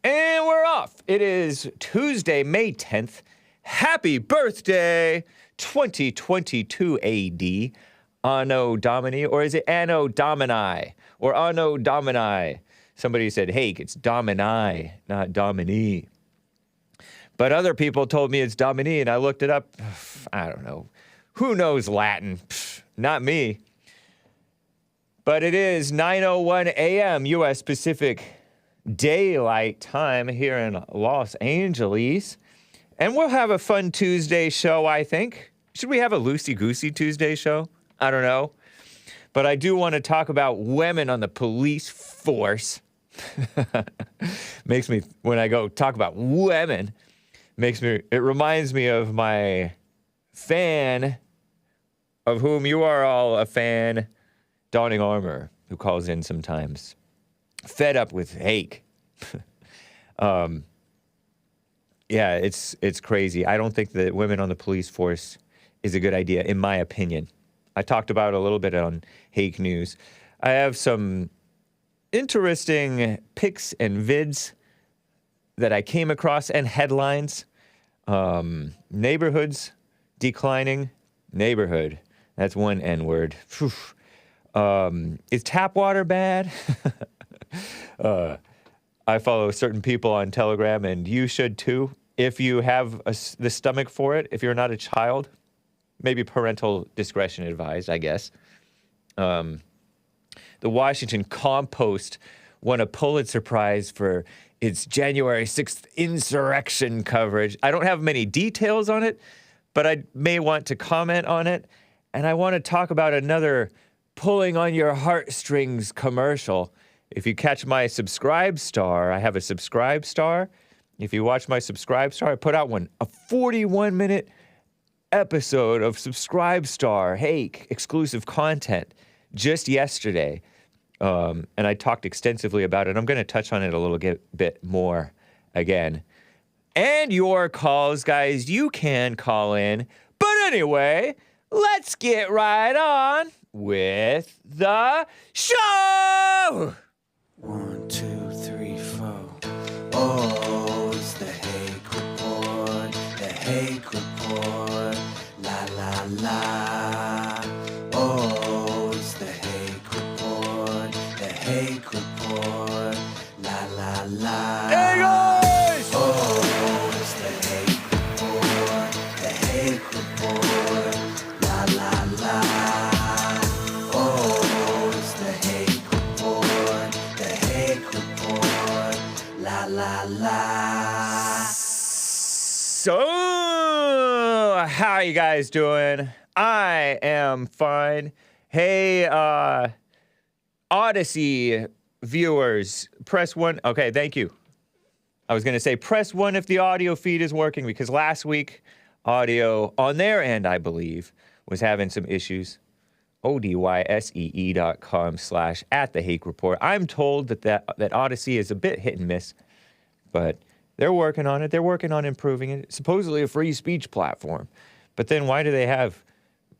And we're off. It is Tuesday, May 10th. Happy birthday, 2022 AD. Anno Domini, or is it Anno Domini? Or Anno Domini? Somebody said, Hake, it's Domini, not Domini. But other people told me it's Domini, and I looked it up. I don't know. Who knows Latin? Not me. But it is 9:01 a.m. U.S. Pacific Daylight Time here in Los Angeles. And we'll have a fun Tuesday show, I think. Should we have a loosey-goosey Tuesday show? I don't know. But I do want to talk about women on the police force. Makes me, when I go talk about women, it reminds me of my fan, of whom you are all a fan, Donning Armor, who calls in sometimes. Fed up with Hake. Yeah, it's crazy. I don't think that women on the police force is a good idea, in my opinion. I talked about it a little bit on Hake News. I have some interesting pics and vids that I came across and headlines. Neighborhoods declining. Neighborhood. That's one N-word. Is tap water bad? I follow certain people on Telegram, and you should too. If you have the stomach for it, if you're not a child, maybe parental discretion advised, I guess. The Washington Compost won a Pulitzer Prize for its January 6th insurrection coverage. I don't have many details on it, but I may want to comment on it. And I want to talk about another pulling on your heartstrings commercial. If you catch my Subscribe Star, I have a Subscribe Star. If you watch my Subscribe Star, I put out a 41-minute episode of Subscribe Star, Hake, exclusive content, just yesterday. And I talked extensively about it. I'm going to touch on it a little bit more again. And your calls, guys, you can call in. But anyway, let's get right on with the show! 1, 2, 3, 4. Oh, it's the Hake Report. The Hake Report. La la la. Oh, it's the Hake Report. The Hake Report. La la la. Hey guys! Oh, it's the Hake Report. The Hake Report. La la la. La la. So, how are you guys doing? I am fine. Hey, Odyssey viewers, press 1. Okay, thank you. I was going to say press 1 if the audio feed is working, because last week, audio on their end, I believe, was having some issues. odyssee.com/@the-Hake-Report. I'm told that Odyssey is a bit hit and miss, but they're working on it. They're working on improving it. Supposedly a free speech platform. But then why do they have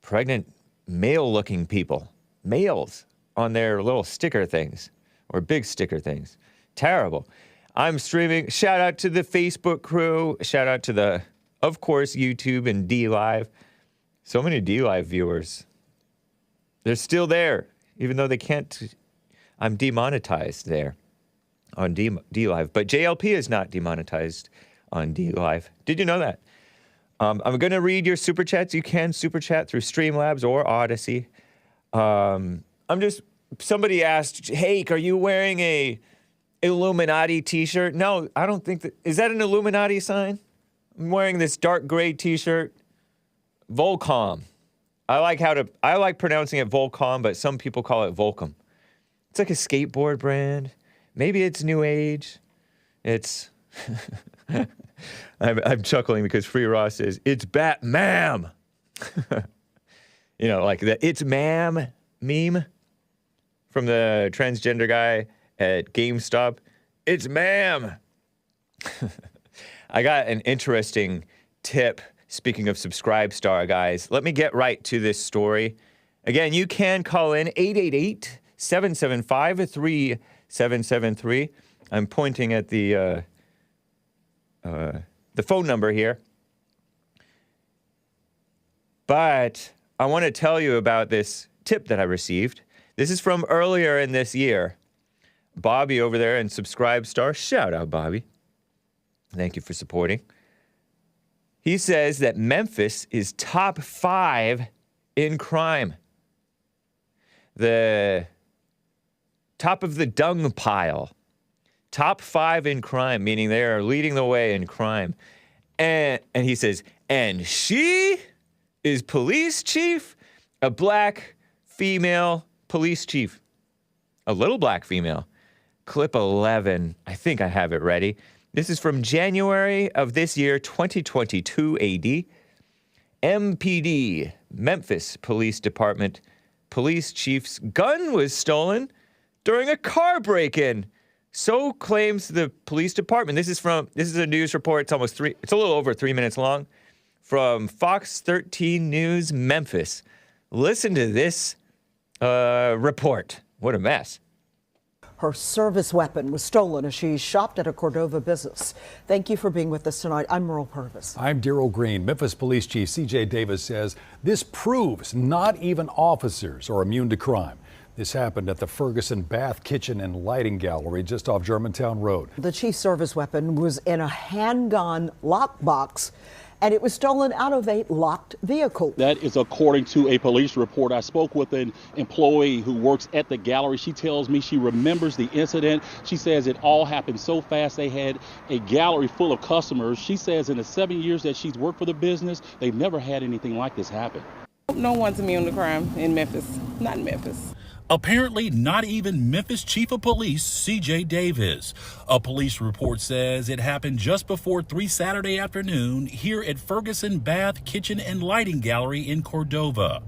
pregnant male-looking people, males, on their little sticker things, or big sticker things? Terrible. I'm streaming. Shout out to the Facebook crew. Shout out to of course, YouTube and D-Live. So many D-Live viewers. They're still there, even though they can't. I'm demonetized there on D-Live. But JLP is not demonetized on D-Live. Did you know that? I'm going to read your super chats. You can super chat through Streamlabs or Odyssey. Somebody asked, Hake, are you wearing a Illuminati t-shirt? No, I don't think that. Is that an Illuminati sign? I'm wearing this dark gray t-shirt. Volcom. I like pronouncing it Volcom, but some people call it Volcom. It's like a skateboard brand. Maybe it's new age. It's, I'm chuckling because Free Ross says, it's Bat-Ma'am. You know, like the it's ma'am meme from the transgender guy at GameStop. It's ma'am. I got an interesting tip. Speaking of Subscribe Star, guys, let me get right to this story, Again, you can call in 888-775-3773. I'm pointing at the phone number here. But I want to tell you about this tip that I received. This is from earlier in this year. Bobby over there in Subscribe Star. Shout out, Bobby. Thank you for supporting. He says that Memphis is top 5 in crime. The top of the dung pile. Top 5 in crime, meaning they are leading the way in crime. And he says, and she is police chief, a black female police chief. A little black female. Clip 11. I think I have it ready. This is from January of this year, 2022 AD. MPD, Memphis Police Department, police chief's gun was stolen during a car break-in. So claims the police department. This is a news report. It's a little over 3 minutes long from Fox 13 News, Memphis. Listen to this report. What a mess. Her service weapon was stolen as she shopped at a Cordova business. Thank you for being with us tonight. I'm Merle Purvis. I'm Darrell Green. Memphis Police Chief C.J. Davis says this proves not even officers are immune to crime. This happened at the Ferguson Bath Kitchen and Lighting Gallery just off Germantown Road. The chief's service weapon was in a handgun lockbox, and it was stolen out of a locked vehicle. That is according to a police report. I spoke with an employee who works at the gallery. She tells me she remembers the incident. She says it all happened so fast. They had a gallery full of customers. She says in the 7 years that she's worked for the business, they've never had anything like this happen. No one's immune to crime in Memphis. Not in Memphis. Apparently not even Memphis Chief of Police C.J. Davis. A police report says it happened just before 3 Saturday afternoon here at Ferguson Bath Kitchen and Lighting Gallery in Cordova.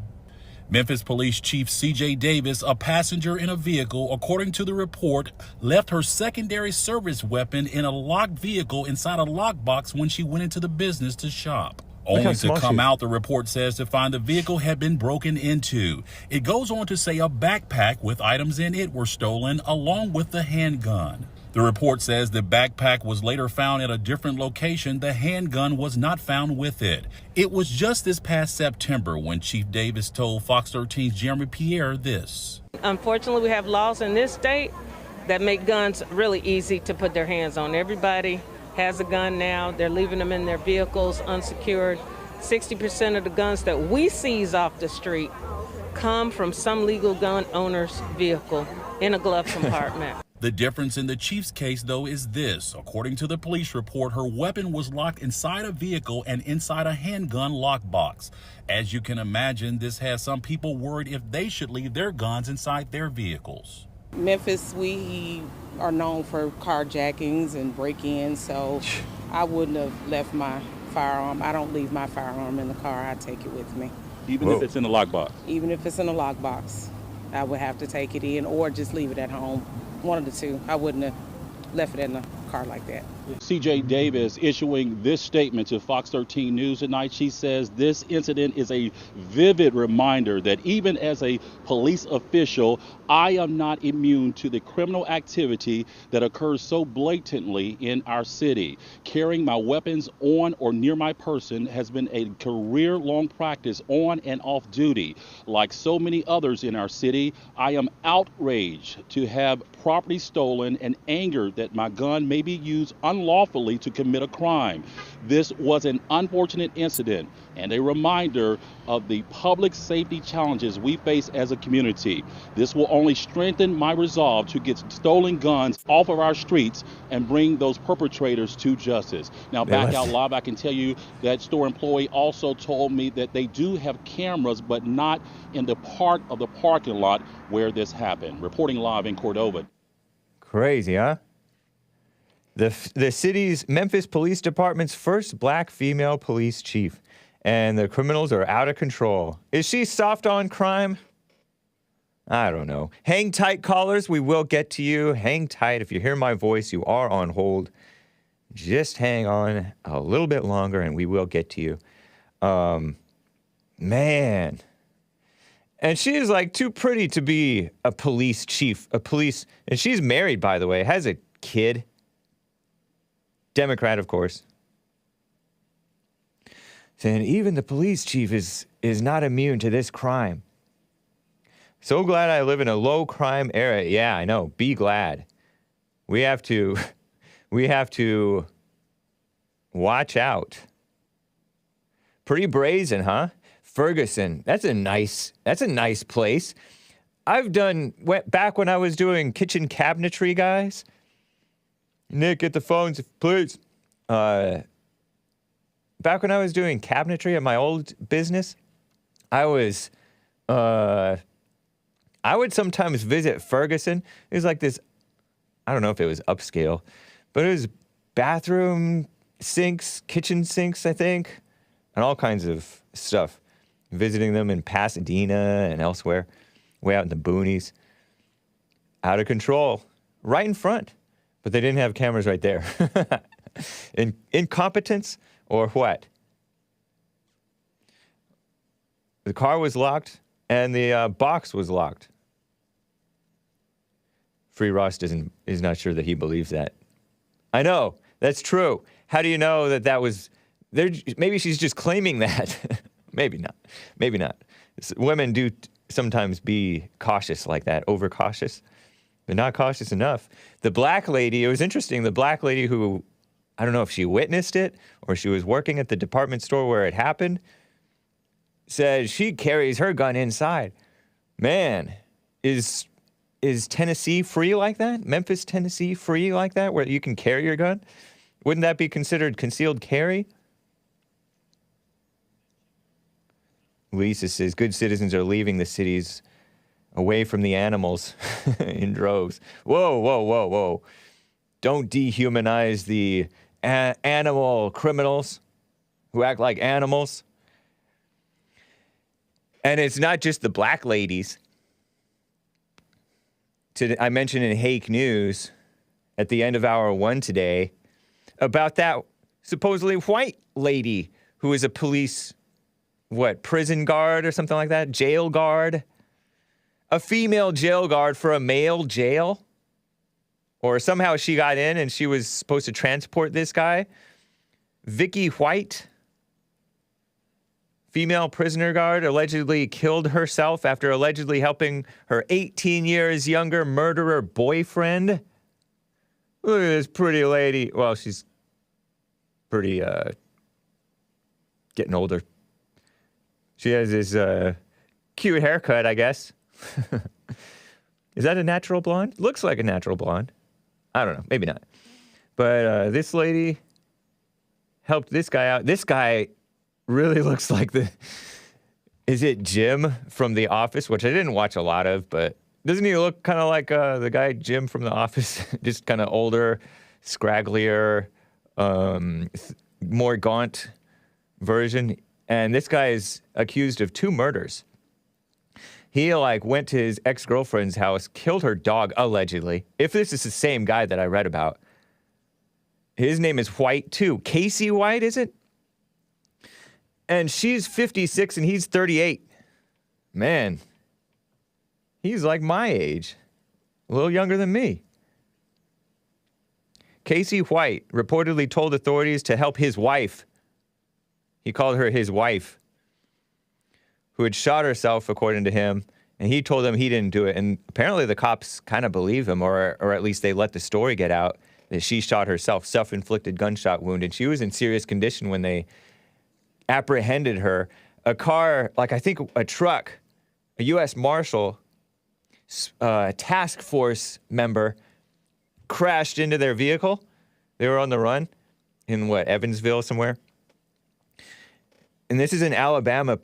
Memphis Police Chief C.J. Davis, a passenger in a vehicle, according to the report, left her secondary service weapon in a locked vehicle inside a lockbox when she went into the business to shop. Only to come out, the report says, to find the vehicle had been broken into. It goes on to say a backpack with items in it were stolen, along with the handgun. The report says the backpack was later found at a different location. The handgun was not found with it. It was just this past September when Chief Davis told Fox 13's Jeremy Pierre this. Unfortunately, we have laws in this state that make guns really easy to put their hands on. Everybody has a gun now. They're leaving them in their vehicles unsecured. 60% of the guns that we seize off the street come from some legal gun owner's vehicle in a glove compartment. The difference in the chief's case, though, is this. According to the police report, her weapon was locked inside a vehicle and inside a handgun lockbox. As you can imagine, this has some people worried if they should leave their guns inside their vehicles. Memphis, we are known for carjackings and break-ins, so I wouldn't have left my firearm. I don't leave my firearm in the car. I take it with me. Even if it's in a lockbox? Even if it's in a lockbox, I would have to take it in or just leave it at home. One of the two. I wouldn't have left it in the car like that. C.J. Davis issuing this statement to Fox 13 News tonight. She says this incident is a vivid reminder that even as a police official, I am not immune to the criminal activity that occurs so blatantly in our city. Carrying my weapons on or near my person has been a career-long practice on and off duty. Like so many others in our city, I am outraged to have property stolen and angered that my gun may be used unlawfully to commit a crime. This was an unfortunate incident and a reminder of the public safety challenges we face as a community. This will only strengthen my resolve to get stolen guns off of our streets and bring those perpetrators to justice. Now, back out live, I can tell you that store employee also told me that they do have cameras, but not in the part of the parking lot where this happened. Reporting live in Cordova. Crazy, huh? The city's Memphis Police Department's first black female police chief. And the criminals are out of control. Is she soft on crime? I don't know. Hang tight, callers. We will get to you. Hang tight. If you hear my voice, you are on hold. Just hang on a little bit longer and we will get to you. Man. And she is like too pretty to be a police chief, and she's married, by the way, has a kid. Democrat, of course. Saying even the police chief is not immune to this crime. So glad I live in a low crime era. Yeah, I know. Be glad. We have to watch out. Pretty brazen, huh? Ferguson. That's a nice place. Went back when I was doing kitchen cabinetry, guys. Nick, get the phones, please. Back when I was doing cabinetry at my old business, I would sometimes visit Ferguson. It was like this, I don't know if it was upscale, but it was bathroom sinks, kitchen sinks, I think, and all kinds of stuff. Visiting them in Pasadena and elsewhere, way out in the boonies. Out of control, right in front. But they didn't have cameras right there. Incompetence or what? The car was locked and the box was locked. Free Ross is not sure that he believes that. I know, that's true. How do you know that was there? Maybe she's just claiming that. Maybe not. Maybe not. Women do sometimes be cautious like that, overcautious. They're not cautious enough. The black lady, it was interesting, the black lady who, I don't know if she witnessed it or she was working at the department store where it happened, said she carries her gun inside. Man, is Tennessee free like that? Memphis, Tennessee free like that, where you can carry your gun? Wouldn't that be considered concealed carry? Lisa says, good citizens are leaving the cities away from the animals in droves. Whoa. Don't dehumanize the animal criminals who act like animals. And it's not just the black ladies. I mentioned in Hake News at the end of hour 1 today about that supposedly white lady who is a police prison guard or something like that? Jail guard? A female jail guard for a male jail? Or somehow she got in and she was supposed to transport this guy? Vicky White, female prisoner guard, allegedly killed herself after allegedly helping her 18 years younger murderer boyfriend. Look at this pretty lady. Well, she's pretty, getting older. She has this cute haircut, I guess. Is that a natural blonde? Looks like a natural blonde. I don't know. Maybe not. But this lady helped this guy out. This guy really looks like is it Jim from The Office? Which I didn't watch a lot of, but doesn't he look kind of like the guy Jim from The Office? Just kind of older, scragglier, more gaunt version. And this guy is accused of 2 murders. He, went to his ex-girlfriend's house, killed her dog, allegedly. If this is the same guy that I read about. His name is White, too. Casey White, is it? And she's 56 and he's 38. Man, he's like my age. A little younger than me. Casey White reportedly told authorities to help his wife. He called her his wife, who had shot herself, according to him, and he told them he didn't do it. And apparently the cops kind of believe him, or at least they let the story get out that she shot herself, self-inflicted gunshot wound, and she was in serious condition when they apprehended her. A car, I think a truck, a U.S. Marshal, task force member, crashed into their vehicle. They were on the run in, Evansville somewhere. And this is an Alabama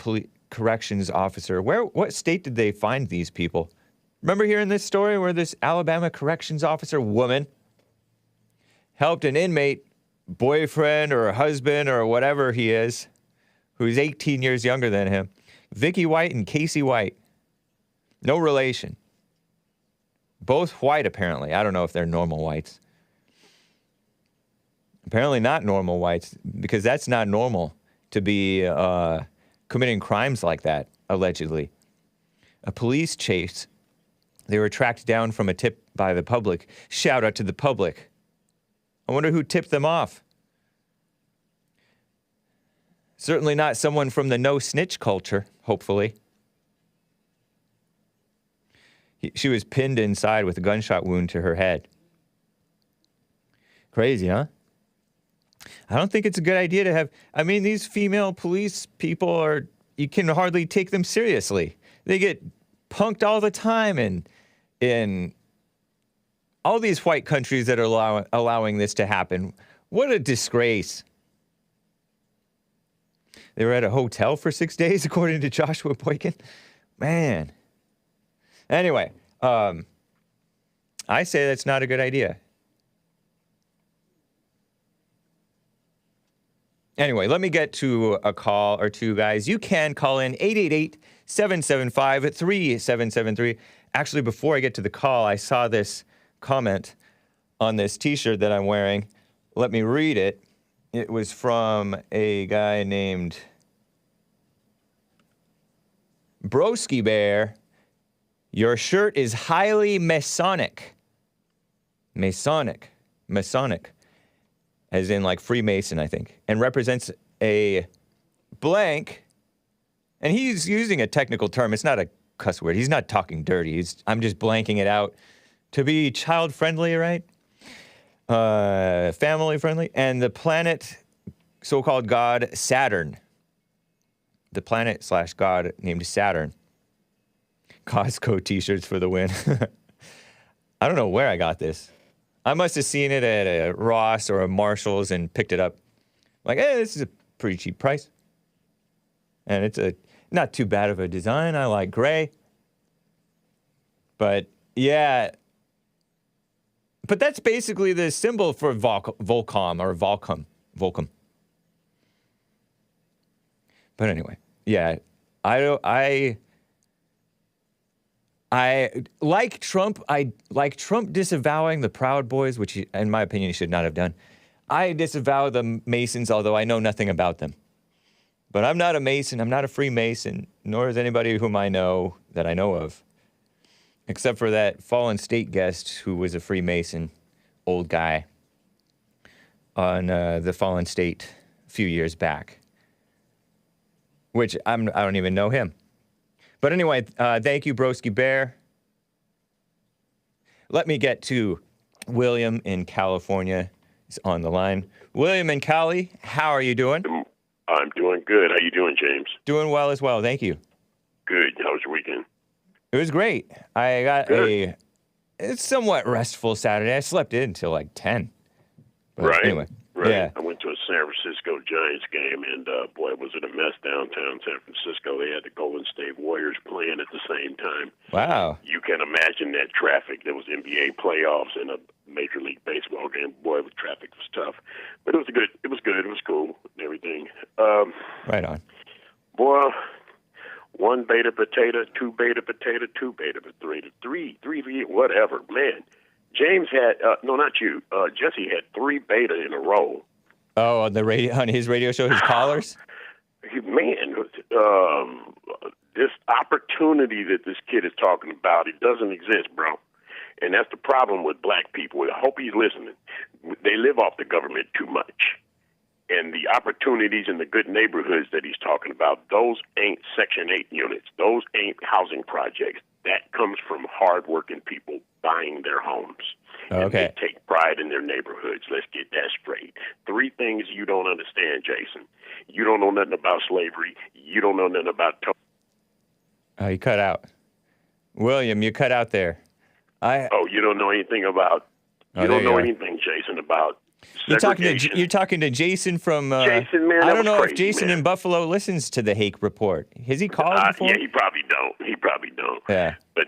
corrections officer. What state did they find these people? Remember hearing this story where this Alabama corrections officer woman helped an inmate, boyfriend or husband or whatever he is, who's 18 years younger than him. Vicky White and Casey White. No relation. Both white, apparently. I don't know if they're normal whites. Apparently not normal whites, because that's not normal to be committing crimes like that, allegedly. a police chase. They were tracked down from a tip by the public. Shout out to the public. I wonder who tipped them off. Certainly not someone from the no snitch culture, hopefully. She was pinned inside with a gunshot wound to her head. Crazy, huh? I don't think it's a good idea to have... I mean, these female police people are... You can hardly take them seriously. They get punked all the time in all these white countries that are allowing this to happen. What a disgrace. They were at a hotel for 6 days, according to Joshua Boykin. Man. Anyway, I say that's not a good idea. Anyway, let me get to a call or two, guys. You can call in 888-775-3773. Actually, before I get to the call, I saw this comment on this T-shirt that I'm wearing. Let me read it. It was from a guy named Broski Bear. Your shirt is highly Masonic. Masonic. As in like Freemason, I think. And represents a blank. And he's using a technical term. It's not a cuss word. He's not talking dirty. I'm just blanking it out to be child-friendly, right? Family-friendly. And the planet, so-called god, Saturn. The planet/god named Saturn. Costco t-shirts for the win. I don't know where I got this. I must have seen it at a Ross or a Marshall's and picked it up. Like, hey, this is a pretty cheap price. And it's not too bad of a design. I like gray. But, yeah. But that's basically the symbol for Volcom. But anyway, yeah. I like Trump. I like Trump disavowing the Proud Boys, which, in my opinion, he should not have done. I disavow the Masons, although I know nothing about them. But I'm not a Mason. I'm not a Freemason, nor is anybody whom I know that I know of, except for that fallen state guest who was a Freemason, old guy, on the fallen state a few years back, which I don't even know him. But anyway, thank you, Broski Bear. Let me get to William in California. He's on the line. William in Cali, how are you doing? I'm doing good. How you doing, James? Doing well as well, thank you. Good. How was your weekend? It was great. I got it's somewhat restful Saturday. I slept in until like 10. But right. Anyway, right. Yeah. I went to a San Francisco Giants game, and boy, was it a mess downtown San Francisco. They had the Golden State Warriors playing at the same time. Wow. You can imagine that traffic. There was NBA playoffs and a Major League Baseball game. Boy, the traffic was tough, but it was good. It was good. It was cool and everything. Right on. Boy, 1 beta potato, 2 beta potato, 2 beta potato, three, whatever. Man, James had no, not you. Jesse had 3 beta in a row. Oh, on his radio show, his callers? Man, this opportunity that this kid is talking about, it doesn't exist, bro. And that's the problem with black people. I hope he's listening. They live off the government too much. And the opportunities in the good neighborhoods that he's talking about, those ain't Section 8 units. Those ain't housing projects. That comes from hardworking people buying their homes. Okay. And they take pride in their neighborhoods. Let's get that straight. 3 things you don't understand, Jason. You don't know nothing about slavery. You don't know nothing about... Oh, you cut out. William, you cut out there. You don't know anything about... You don't know anything, Jason, about... You're talking to Jason from... Jason, man, I don't know crazy, if Jason in Buffalo listens to the Hake report. Has he called before? Yeah, he probably don't. Yeah. But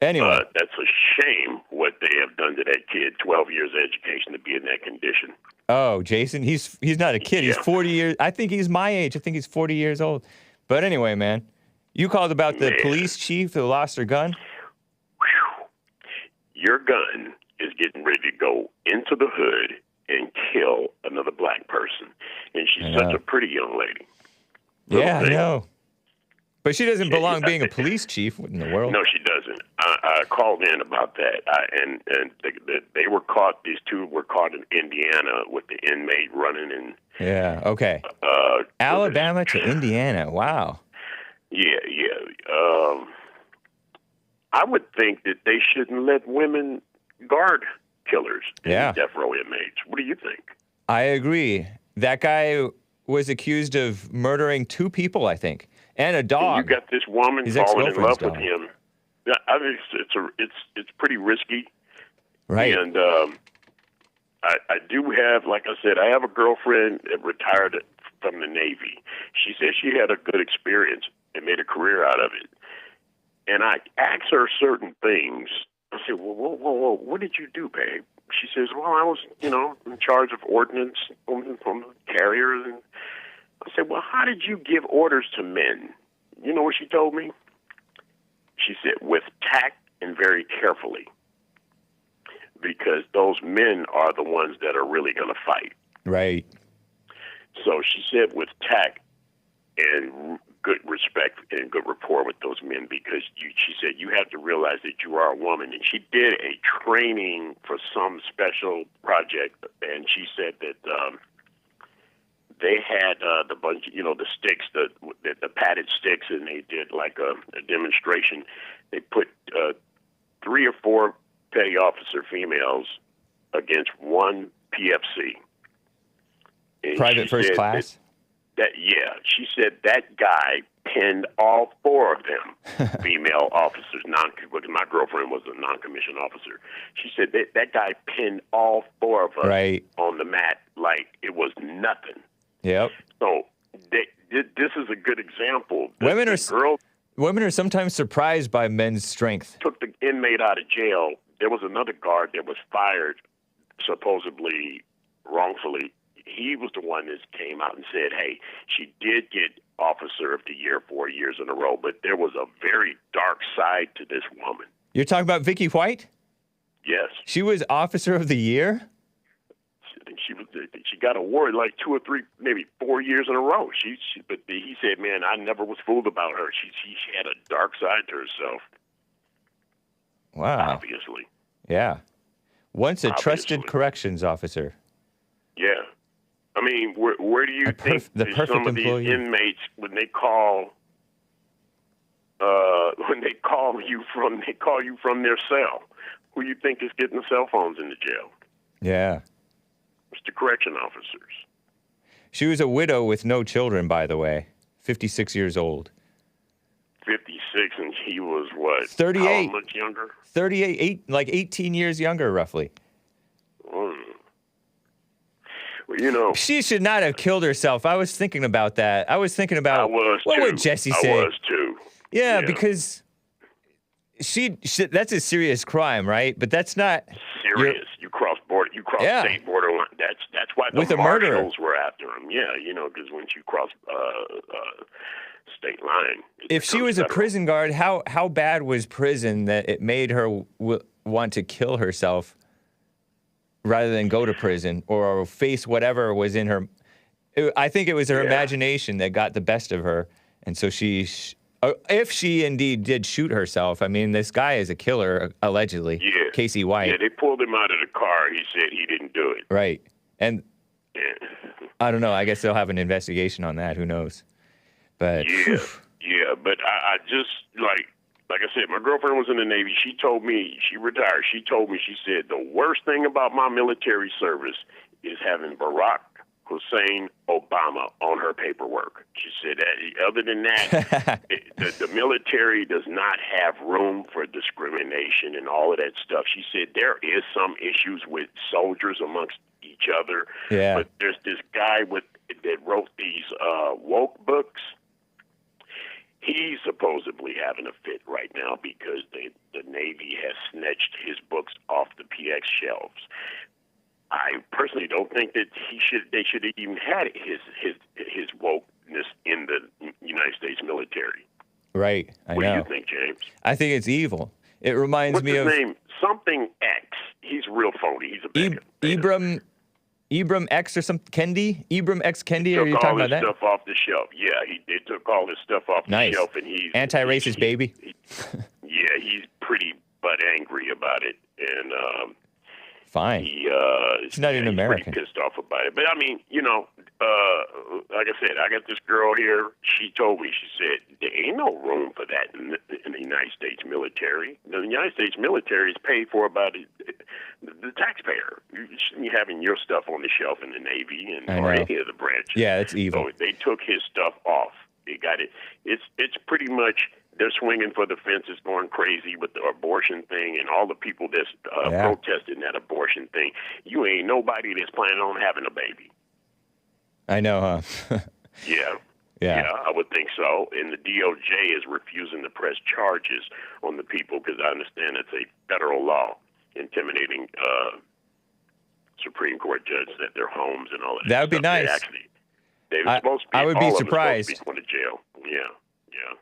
anyway, that's a shame what they have done to that kid. 12 years education to be in that condition. Oh, Jason, he's not a kid. He's 40 years. I think he's my age. I think he's 40 years old. But anyway, man, you called about the police chief who lost her gun? Whew. Your gun is getting ready to go into the hood and kill another black person. And she's such a pretty young lady. Yeah, I know. But she doesn't belong being a police chief. What in the world? No, she doesn't. I called in about that, and they were caught. These two were caught in Indiana with the inmate running in. Yeah. Okay. Alabama to Indiana. Wow. Yeah. I would think that they shouldn't let women guard killers and death row inmates. What do you think? I agree. That guy was accused of murdering 2 people, I think, and a dog. And you got this woman His falling in love ex-girlfriend's with him. Yeah, I think it's pretty risky. Right. And I do have, like I said, I have a girlfriend that retired from the Navy. She said she had a good experience and made a career out of it. And I asked her certain things. I said, well, whoa, what did you do, babe? She says, well, I was, in charge of ordnance on the carriers. And I said, well, how did you give orders to men? You know what she told me? She said, with tact and very carefully. Because those men are the ones that are really going to fight. Right. So she said with tact and good respect and good rapport with those men, because she said you have to realize that you are a woman. And she did a training for some special project, and she said that they had the bunch, the sticks, the padded sticks, and they did like a demonstration. They put 3 or 4 petty officer females against one PFC. And Private first class? She said that guy pinned all 4 of them, female officers, because my girlfriend was a non-commissioned officer. She said that guy pinned all 4 of us on the mat like it was nothing. Yep. So this is a good example. Women are sometimes surprised by men's strength. Took the inmate out of jail. There was another guard that was fired, supposedly wrongfully. He was the one that came out and said, hey, she did get Officer of the Year 4 years in a row, but there was a very dark side to this woman. You're talking about Vicky White? Yes. She was Officer of the Year? She got awarded like 2 or 3, maybe 4 years in a row. But he said, man, I never was fooled about her. She had a dark side to herself. Wow. Obviously. Yeah. Once a trusted corrections officer. Yeah. I mean, where do you think some of these inmates, when they call you from their cell, who you think is getting the cell phones in the jail? Yeah. It's the correction officers. She was a widow with no children, by the way. 56 years old. 56, and he was what? 38. How much younger? 38, like 18 years younger, roughly. Well, she should not have killed herself. I was thinking about that. I was thinking about what would Jesse say? I was too. Yeah, because she that's a serious crime, right? But that's not serious. You cross border. You cross state border line. That's why the marshals were after him. Yeah, because once you cross state line. If she was federal. A prison guard, how bad was prison that it made her want to kill herself rather than go to prison or face whatever was in her? I think it was her imagination that got the best of her, and so if she indeed did shoot herself, I mean, this guy is a killer, allegedly. Yeah. Casey White. Yeah, they pulled him out of the car. He said he didn't do it. Right. And I don't know. I guess they'll have an investigation on that. Who knows? But but I just, like I said, my girlfriend was in the Navy. She told me, she retired. She told me, she said, the worst thing about my military service is having Barack Hussein Obama on her paperwork. She said that other than that, the military does not have room for discrimination and all of that stuff. She said there is some issues with soldiers amongst each other, but there's this guy that wrote these woke books. He's supposedly having a fit right now because the Navy has snatched his books off the PX shelves. I personally don't think that they should have even had his wokeness in the United States military. Right, I know. What do you think, James? I think it's evil. It reminds me of... What's his name? Something X. He's real phony. He's a bad Ibram Ibram X or something. Kendi? Ibram X Kendi? Are you Took talking all about his that? stuff off the shelf. Yeah, they took all his stuff off Nice. the shelf, and he's Anti-racist baby. Yeah, he's pretty butt angry about it, and Fine. he's not even American. Pretty pissed off about it. But I mean, like I said, I got this girl here. She told me, she said, there ain't no room for that in the United States military. The United States military is paid for by the taxpayer. You shouldn't be having your stuff on the shelf in the Navy or any of the branches. Yeah, it's evil. So they took his stuff off. They got it. It's pretty much, they're swinging for the fences, going crazy with the abortion thing and all the people that's protesting that abortion thing. You ain't nobody that's planning on having a baby. I know, huh? Yeah. Yeah. Yeah, I would think so. And the DOJ is refusing to press charges on the people because I understand it's a federal law intimidating Supreme Court judges at their homes and all that. That would be nice. They were supposed to be. I would be all of them surprised. supposed to be going to jail. Yeah.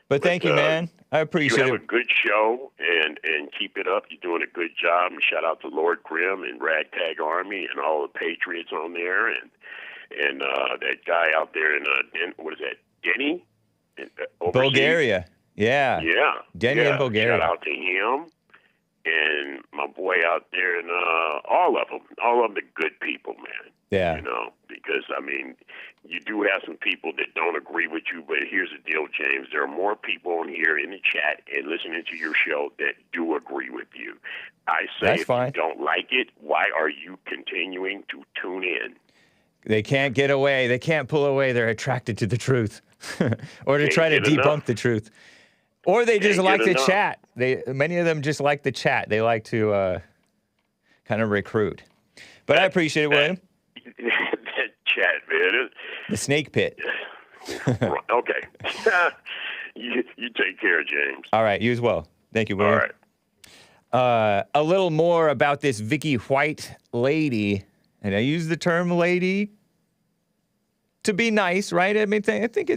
But thank you, man. I appreciate You have it. a good show, and keep it up. You're doing a good job. And shout out to Lord Grimm and Ragtag Army and all the Patriots on there, and that guy out there in what is that, Denny? Overseas? Bulgaria. Yeah. Yeah. Denny in Bulgaria. Shout out to him and my boy out there, and all of them. All of them are good people, man. Yeah. Because, I mean, you do have some people that don't agree with you, but here's the deal, James. There are more people on here in the chat and listening to your show that do agree with you. I say That's if fine. you don't like it, why are you continuing to tune in? They can't get away. They can't pull away. They're attracted to the truth or to try to get enough. debunk the truth. Or they just Can't like get to enough. chat. Many of them just like the chat. They like to kind of recruit. But I appreciate it, William. That chat, man. The snake pit. Okay. You take care, James. All right. You as well. Thank you, All William. right. A little more about this Vicky White lady. And I use the term lady to be nice, right? I mean, I think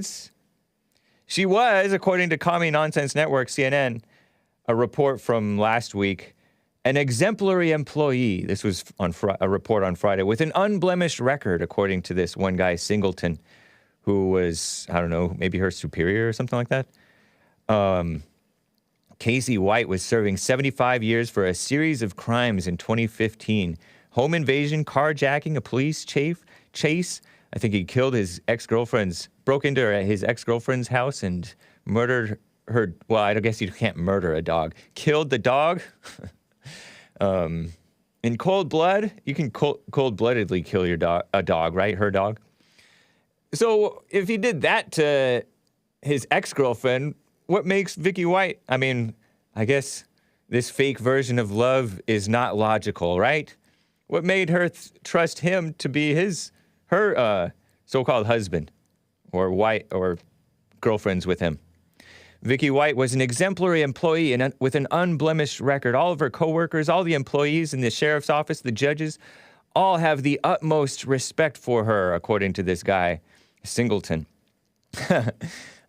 she was, according to Commie Nonsense Network, CNN, a report from last week, an exemplary employee. This was on a report on Friday with an unblemished record, according to this one guy, Singleton, who was, I don't know, maybe her superior or something like that. Casey White was serving 75 years for a series of crimes in 2015. Home invasion, carjacking, a police chase. I think he killed his broke into his ex-girlfriend's house and murdered her. Well, I guess you can't murder a dog. Killed the dog. In cold blood, you can cold-bloodedly kill a dog, right? Her dog. So if he did that to his ex-girlfriend, what makes Vicky White? I mean, I guess this fake version of love is not logical, right? What made her trust him to be her so-called husband or wife or girlfriends with him? Vicky White was an exemplary employee with an unblemished record. All of her coworkers, all the employees in the sheriff's office, the judges, all have the utmost respect for her, according to this guy, Singleton.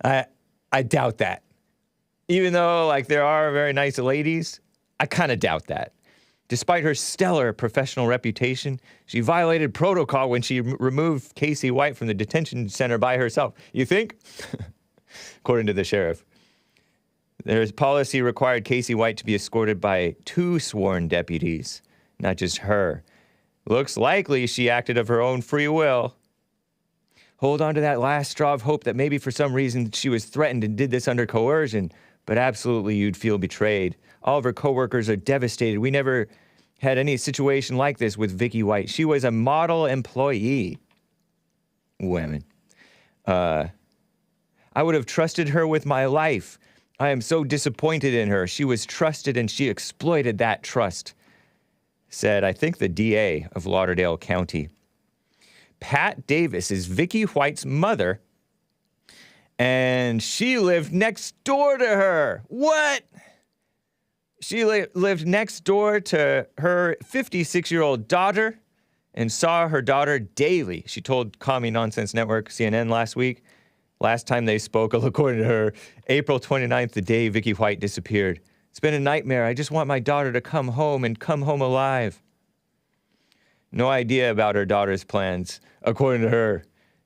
I doubt that. Even though, like, there are very nice ladies, I kind of doubt that. Despite her stellar professional reputation, she violated protocol when she removed Casey White from the detention center by herself. You think? According to the sheriff. Their policy required Casey White to be escorted by 2 sworn deputies, not just her. Looks likely she acted of her own free will. Hold on to that last straw of hope that maybe for some reason she was threatened and did this under coercion, but absolutely you'd feel betrayed. All of her coworkers are devastated. We never had any situation like this with Vicky White. She was a model employee. Women. I would have trusted her with my life. I am so disappointed in her. She was trusted and she exploited that trust, said, I think, the DA of Lauderdale County. Pat Davis is Vicky White's mother, and she lived next door to her. What? She lived next door to her 56-year-old daughter and saw her daughter daily. She told Commie Nonsense Network, CNN, last week. Last time they spoke, according to her, April 29th, the day Vicky White disappeared. It's been a nightmare. I just want my daughter to come home and come home alive. No idea about her daughter's plans, according to her,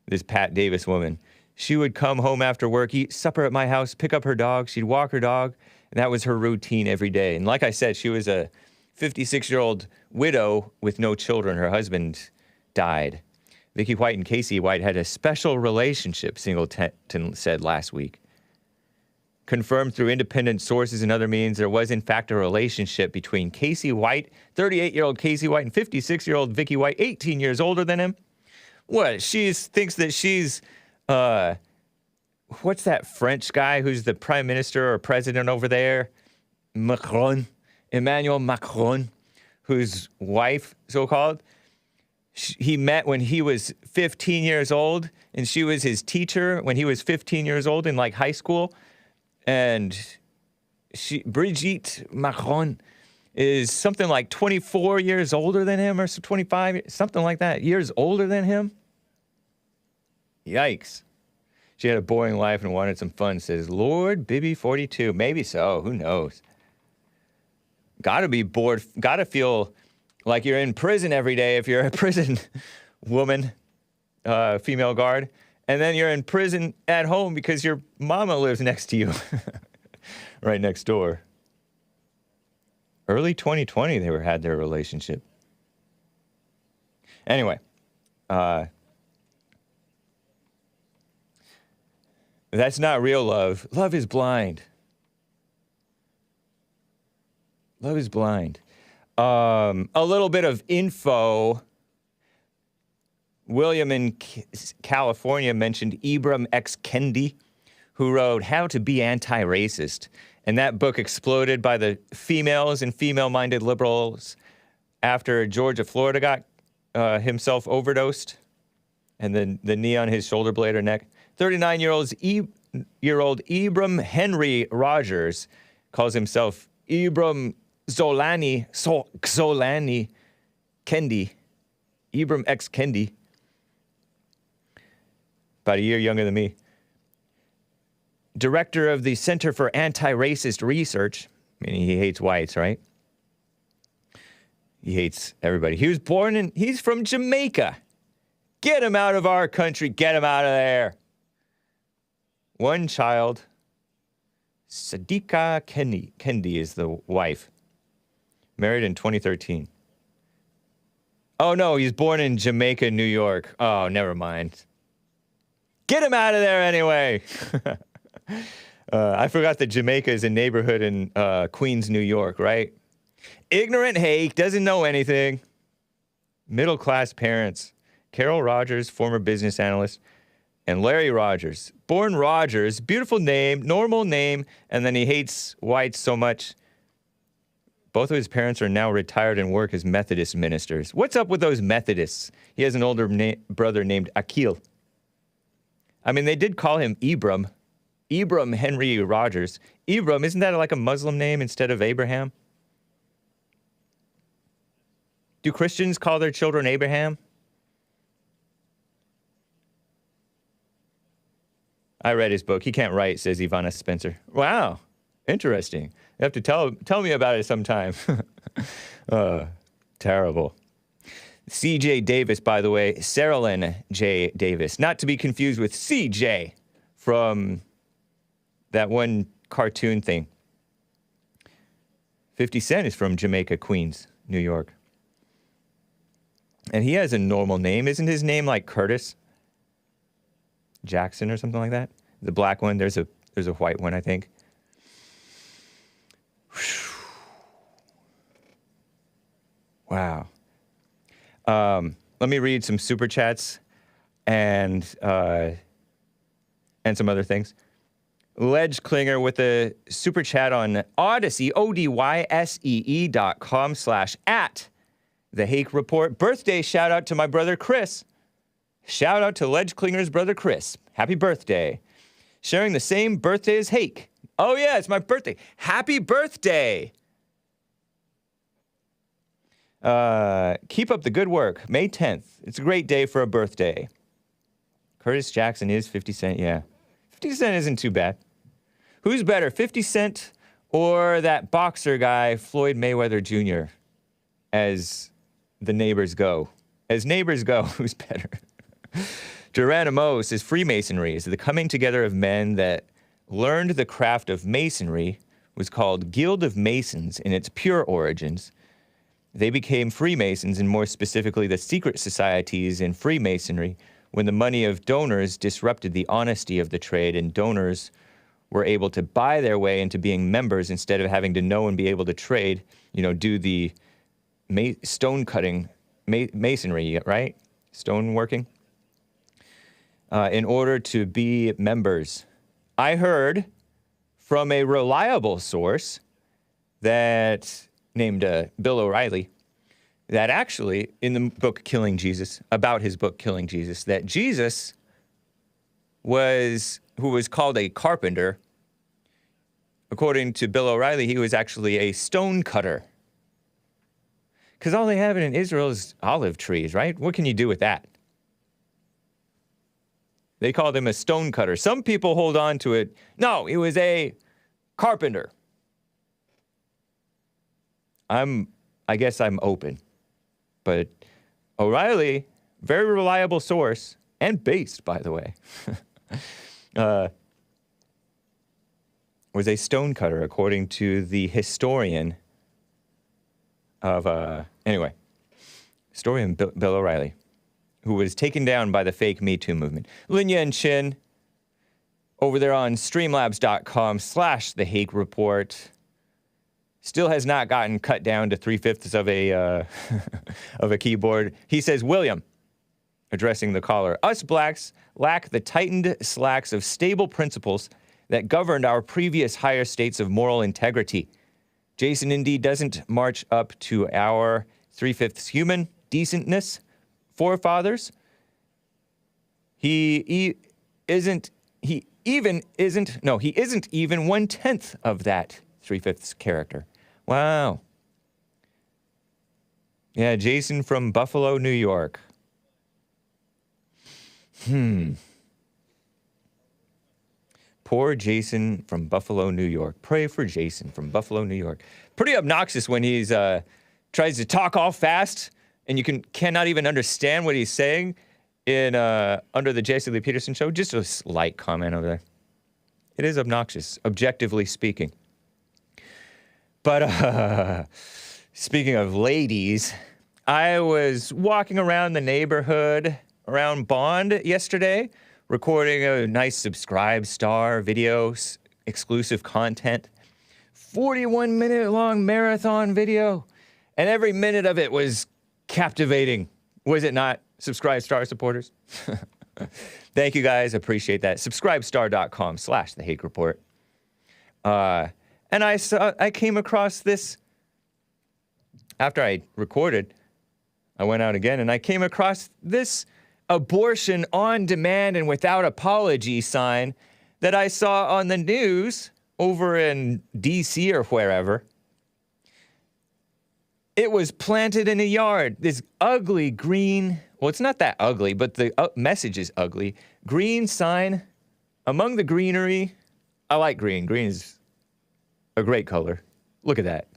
this Pat Davis woman. She would come home after work, eat supper at my house, pick up her dog. She'd walk her dog, and that was her routine every day. And like I said, she was a 56-year-old widow with no children. Her husband died. Vicky White and Casey White had a special relationship, Singleton said last week. Confirmed through independent sources and other means, there was in fact a relationship between Casey White, 38-year-old Casey White, and 56-year-old Vicky White, 18 years older than him. What? She thinks that she's, what's that French guy who's the prime minister or president over there? Emmanuel Macron, whose wife, so-called, he met when he was 15 years old, and she was his teacher when he was 15 years old in, like, high school. And Brigitte Macron is something like 24 years older than him, or 25, something like that, years older than him. Yikes. She had a boring life and wanted some fun, says Lord Bibby 42. Maybe so, who knows? Gotta be bored, gotta feel like you're in prison every day if you're a prison woman, female guard. And then you're in prison at home because your mama lives next to you, right next door. Early 2020, they had their relationship. Anyway, that's not real love. Love is blind. Love is blind. A little bit of info. William in California mentioned Ibram X. Kendi, who wrote How to Be Anti-Racist. And that book exploded by the females and female-minded liberals after George of Florida got himself overdosed. And then the knee on his shoulder blade or neck. 39-year-old Ibram Henry Rogers calls himself Ibram Zolani Kendi. Ibram X. Kendi. About a year younger than me. Director of the Center for Anti-Racist Research. I mean, he hates whites, right? He hates everybody. He was born he's from Jamaica. Get him out of our country. Get him out of there. One child. Sadiqa Kendi is the wife. Married in 2013. Oh, no, he's born in Jamaica, New York. Oh, never mind. Get him out of there anyway. I forgot that Jamaica is a neighborhood in Queens, New York, right? Ignorant Hake, doesn't know anything. Middle-class parents. Carol Rogers, former business analyst, and Larry Rogers. Born Rogers, beautiful name, normal name, and then he hates whites so much. Both of his parents are now retired and work as Methodist ministers. What's up with those Methodists? He has an older brother named Akil. I mean, they did call him Ibram. Ibram Henry Rogers. Ibram, isn't that like a Muslim name instead of Abraham? Do Christians call their children Abraham? I read his book. He can't write, says Ivana Spencer. Wow, interesting. You have to tell me about it sometime. Terrible. C.J. Davis, by the way, Saralyn J. Davis. Not to be confused with C.J. from that one cartoon thing. 50 Cent is from Jamaica, Queens, New York. And he has a normal name. Isn't his name like Curtis Jackson or something like that? The black one. There's a white one, I think. Wow. Let me read some super chats and some other things. Ledge Klinger with a super chat on Odyssey, odyssee.com/@ The Hake Report. Birthday shout out to my brother Chris. Shout out to Ledge Klinger's brother Chris. Happy birthday. Sharing the same birthday as Hake. Oh yeah, it's my birthday. Happy birthday. Keep up the good work. May 10th. It's a great day for a birthday. Curtis Jackson is 50 Cent, yeah. 50 Cent isn't too bad. Who's better, 50 Cent or that boxer guy, Floyd Mayweather Jr., as the neighbors go. As neighbors go, who's better? Geronimo says Freemasonry is the coming together of men that learned the craft of masonry, was called Guild of Masons in its pure origins. They became Freemasons, and more specifically the secret societies in Freemasonry, when the money of donors disrupted the honesty of the trade, and donors were able to buy their way into being members instead of having to know and be able to trade, do the stone cutting, masonry, right? Stone working. In order to be members. I heard from a reliable source that named Bill O'Reilly, that actually in the book Killing Jesus, about his book Killing Jesus, that Jesus who was called a carpenter, according to Bill O'Reilly, he was actually a stone cutter. Because all they have in Israel is olive trees, right? What can you do with that? They called him a stone cutter. Some people hold on to it. No, he was a carpenter. I guess I'm open. But O'Reilly, very reliable source, and based, by the way, was a stone cutter, according to the historian of, historian Bill O'Reilly, who was taken down by the fake Me Too movement. Linya and Chin, over there on streamlabs.com/The Hake Report, still has not gotten cut down to 3/5 of a of a keyboard. He says, William, addressing the caller, us blacks lack the tightened slacks of stable principles that governed our previous higher states of moral integrity. Jason indeed doesn't march up to our 3/5 human decentness forefathers. He isn't even 1/10 of that 3/5 character. Wow. Yeah, Jason from Buffalo, New York. Poor Jason from Buffalo, New York. Pray for Jason from Buffalo, New York. Pretty obnoxious when he's tries to talk all fast and you cannot even understand what he's saying in under the Jesse Lee Peterson show. Just a slight comment over there. It is obnoxious, objectively speaking. But speaking of ladies, I was walking around the neighborhood around Bond yesterday, recording a nice Subscribe Star video, exclusive content, 41-minute long marathon video, and every minute of it was captivating. Was it not, Subscribe Star supporters? Thank you guys, appreciate that. Subscribestar.com/The Hake Report. And I came across this, after I recorded, I went out again and I came across this abortion on demand and without apology sign that I saw on the news over in DC or wherever. It was planted in a yard. This ugly green, well, it's not that ugly, but the message is ugly. Green sign among the greenery. I like green. Green is a great color. Look at that.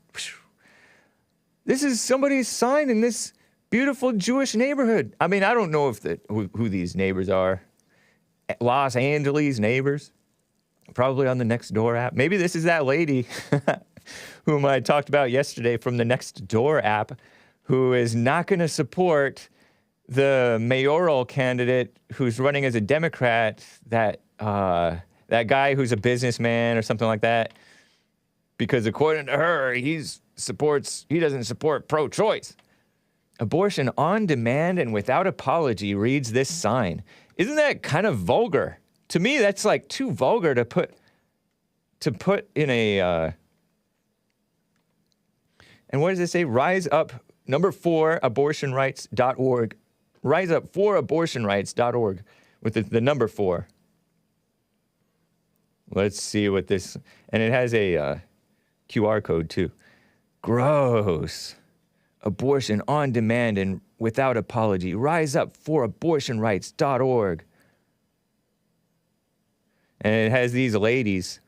This is somebody's sign in this beautiful Jewish neighborhood. I mean, I don't know if who these neighbors are. Los Angeles neighbors. Probably on the Nextdoor app. Maybe this is that lady whom I talked about yesterday from the Nextdoor app, who is not going to support the mayoral candidate who's running as a Democrat, that guy who's a businessman or something like that, because according to her, he doesn't support pro-choice. Abortion on demand and without apology, reads this sign. Isn't that kind of vulgar? To me, that's like too vulgar to put in a, and what does it say? Rise up, number 4, abortionrights.org. Rise up for abortionrights.org with the number 4. Let's see what this, and it has a QR code too. Gross. Abortion on demand and without apology. Rise up for abortionrights.org. And it has these ladies,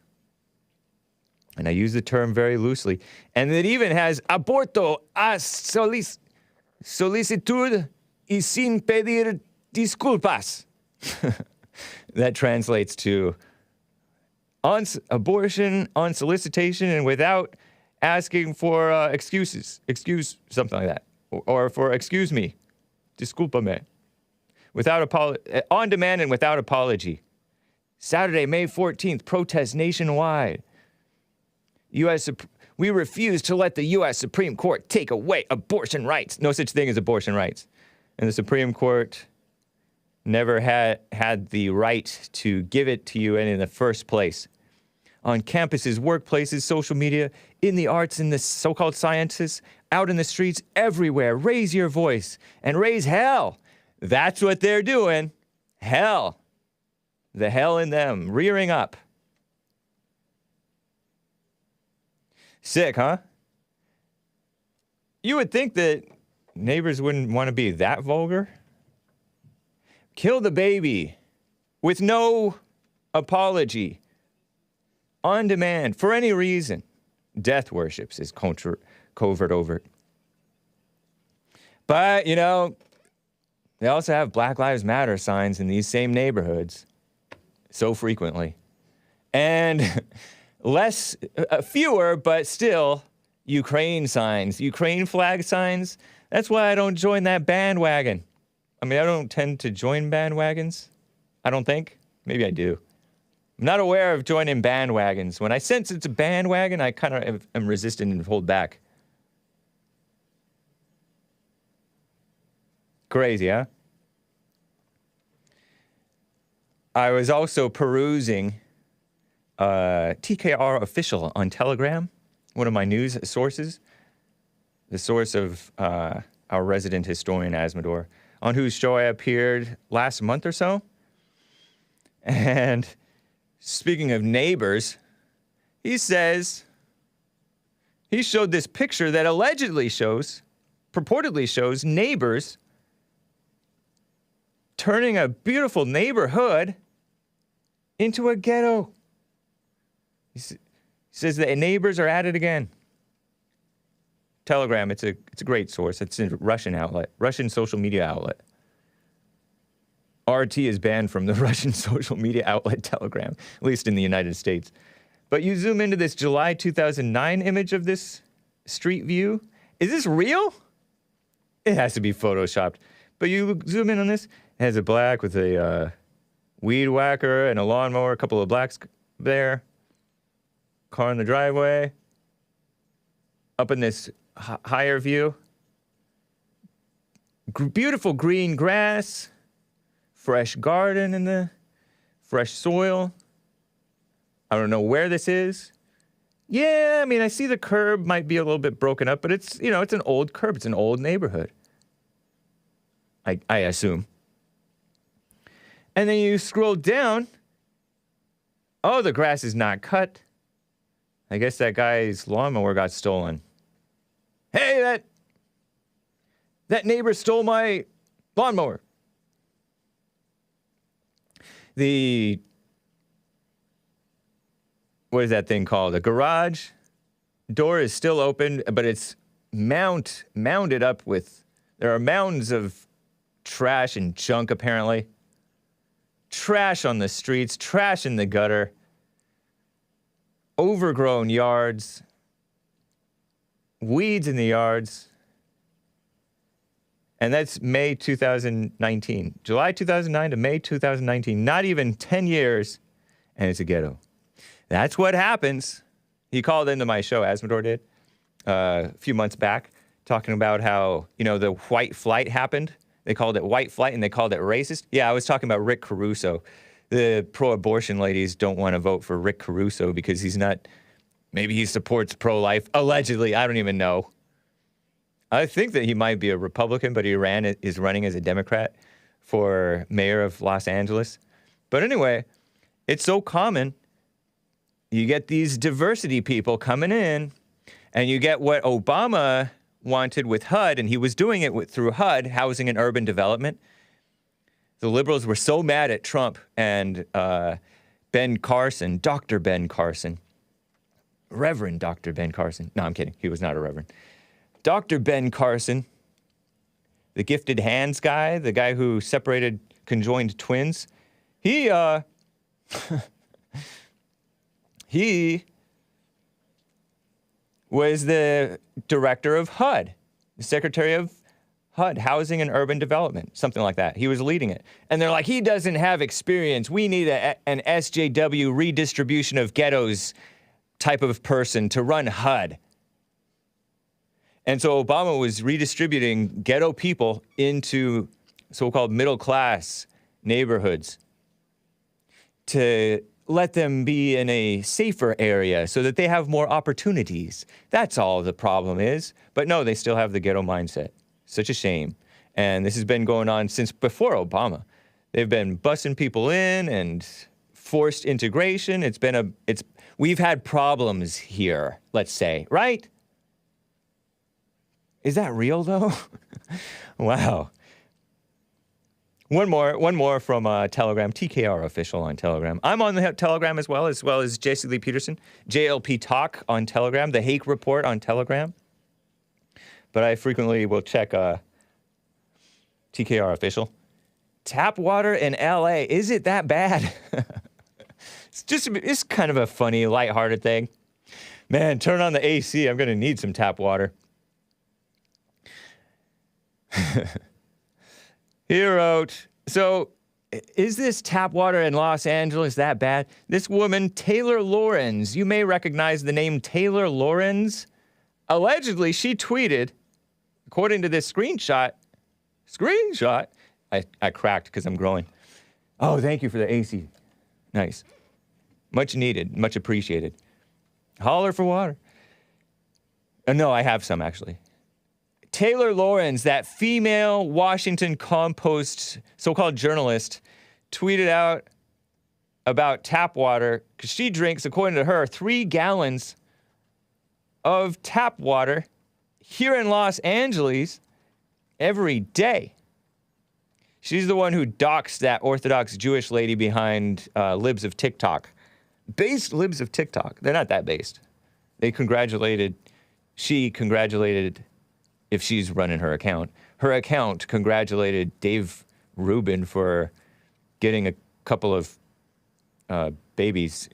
and I use the term very loosely, and it even has aborto a solis. Solicitud y sin pedir disculpas. That translates to abortion on solicitation and without asking for excuses. Excuse, something like that. Or for excuse me. Disculpame. On demand and without apology. Saturday, May 14th, protest nationwide. We refuse to let the U.S. Supreme Court take away abortion rights. No such thing as abortion rights. And the Supreme Court never had the right to give it to you in the first place. On campuses, workplaces, social media, in the arts, in the so-called sciences, out in the streets, everywhere. Raise your voice and raise hell. That's what they're doing. Hell. The hell in them, rearing up. Sick, huh? You would think that neighbors wouldn't want to be that vulgar. Kill the baby with no apology. On demand, for any reason. Death worships is covert overt. But, you know, they also have Black Lives Matter signs in these same neighborhoods so frequently. And fewer, but still, Ukraine signs, Ukraine flag signs. That's why I don't join that bandwagon. I mean, I don't tend to join bandwagons. I don't think. Maybe I do. I'm not aware of joining bandwagons. When I sense it's a bandwagon, I kind of am resistant and hold back. Crazy, huh? I was also perusing TKR Official on Telegram, one of my news sources, the source of our resident historian, Asmodor, on whose show I appeared last month or so. And speaking of neighbors, he says he showed this picture that purportedly shows neighbors turning a beautiful neighborhood into a ghetto. He says that neighbors are at it again. Telegram, it's a great source. It's a Russian social media outlet. RT is banned from the Russian social media outlet Telegram, at least in the United States. But you zoom into this July 2009 image of this street view. Is this real? It has to be photoshopped. But you zoom in on this, it has a black with a weed whacker and a lawnmower, a couple of blacks there. Car in the driveway. Up in this higher view. Beautiful green grass. Fresh garden in the fresh soil. I don't know where this is. Yeah, I mean, I see the curb might be a little bit broken up, but it's, you know, it's an old curb. It's an old neighborhood. I assume. And then you scroll down. Oh, the grass is not cut. I guess that guy's lawnmower got stolen. Hey, that neighbor stole my lawnmower. What is that thing called? The garage door is still open, but it's mounded up with, there are mounds of trash and junk apparently. Trash on the streets, trash in the gutter, overgrown yards, weeds in the yards. And that's May 2019. July 2009 to May 2019. Not even 10 years, and it's a ghetto. That's what happens. He called into my show, Asmodor did, a few months back, talking about how, you know, the white flight happened. They called it white flight, and they called it racist. Yeah, I was talking about Rick Caruso. The pro-abortion ladies don't want to vote for Rick Caruso because he's not, maybe he supports pro-life. Allegedly, I don't even know. I think that he might be a Republican, but is running as a Democrat for mayor of Los Angeles. But anyway, it's so common. You get these diversity people coming in, and you get what Obama wanted with HUD, and he was doing it through HUD, Housing and Urban Development. The liberals were so mad at Trump and Ben Carson, Dr. Ben Carson, Reverend Dr. Ben Carson. No, I'm kidding. He was not a reverend. Dr. Ben Carson the gifted hands guy, the guy who separated conjoined twins, he was the director of HUD, the secretary of HUD, Housing and Urban Development, something like that. He was leading it. And they're like, he doesn't have experience. We need an SJW redistribution of ghettos type of person to run HUD. And so Obama was redistributing ghetto people into so-called middle-class neighborhoods to let them be in a safer area so that they have more opportunities. That's all the problem is. But no, they still have the ghetto mindset. Such a shame. And this has been going on since before Obama. They've been busing people in and forced integration. We've had problems here, let's say, right? Is that real though? Wow. One more from Telegram, TKR official on Telegram. I'm on the Telegram as well as Jesse Lee Peterson, JLP Talk on Telegram, the Hake Report on Telegram. But I frequently will check TKR official. Tap water in LA, is it that bad? It's kind of a funny, lighthearted thing. Man, turn on the AC. I'm going to need some tap water. He wrote, so is this tap water in Los Angeles that bad? This woman, Taylor Lorenz, you may recognize the name Taylor Lorenz. Allegedly, she tweeted, according to this screenshot, I cracked because I'm growing. Oh, thank you for the AC. Nice. Much needed, much appreciated. Holler for water. No, I have some actually. Taylor Lorenz, that female Washington Compost so-called journalist, tweeted out about tap water because she drinks, according to her, 3 gallons of tap water here in Los Angeles every day. She's the one who doxed that Orthodox Jewish lady behind Libs of TikTok. Based Libs of TikTok. They're not that based. She congratulated, if she's running her account congratulated Dave Rubin for getting a couple of babies,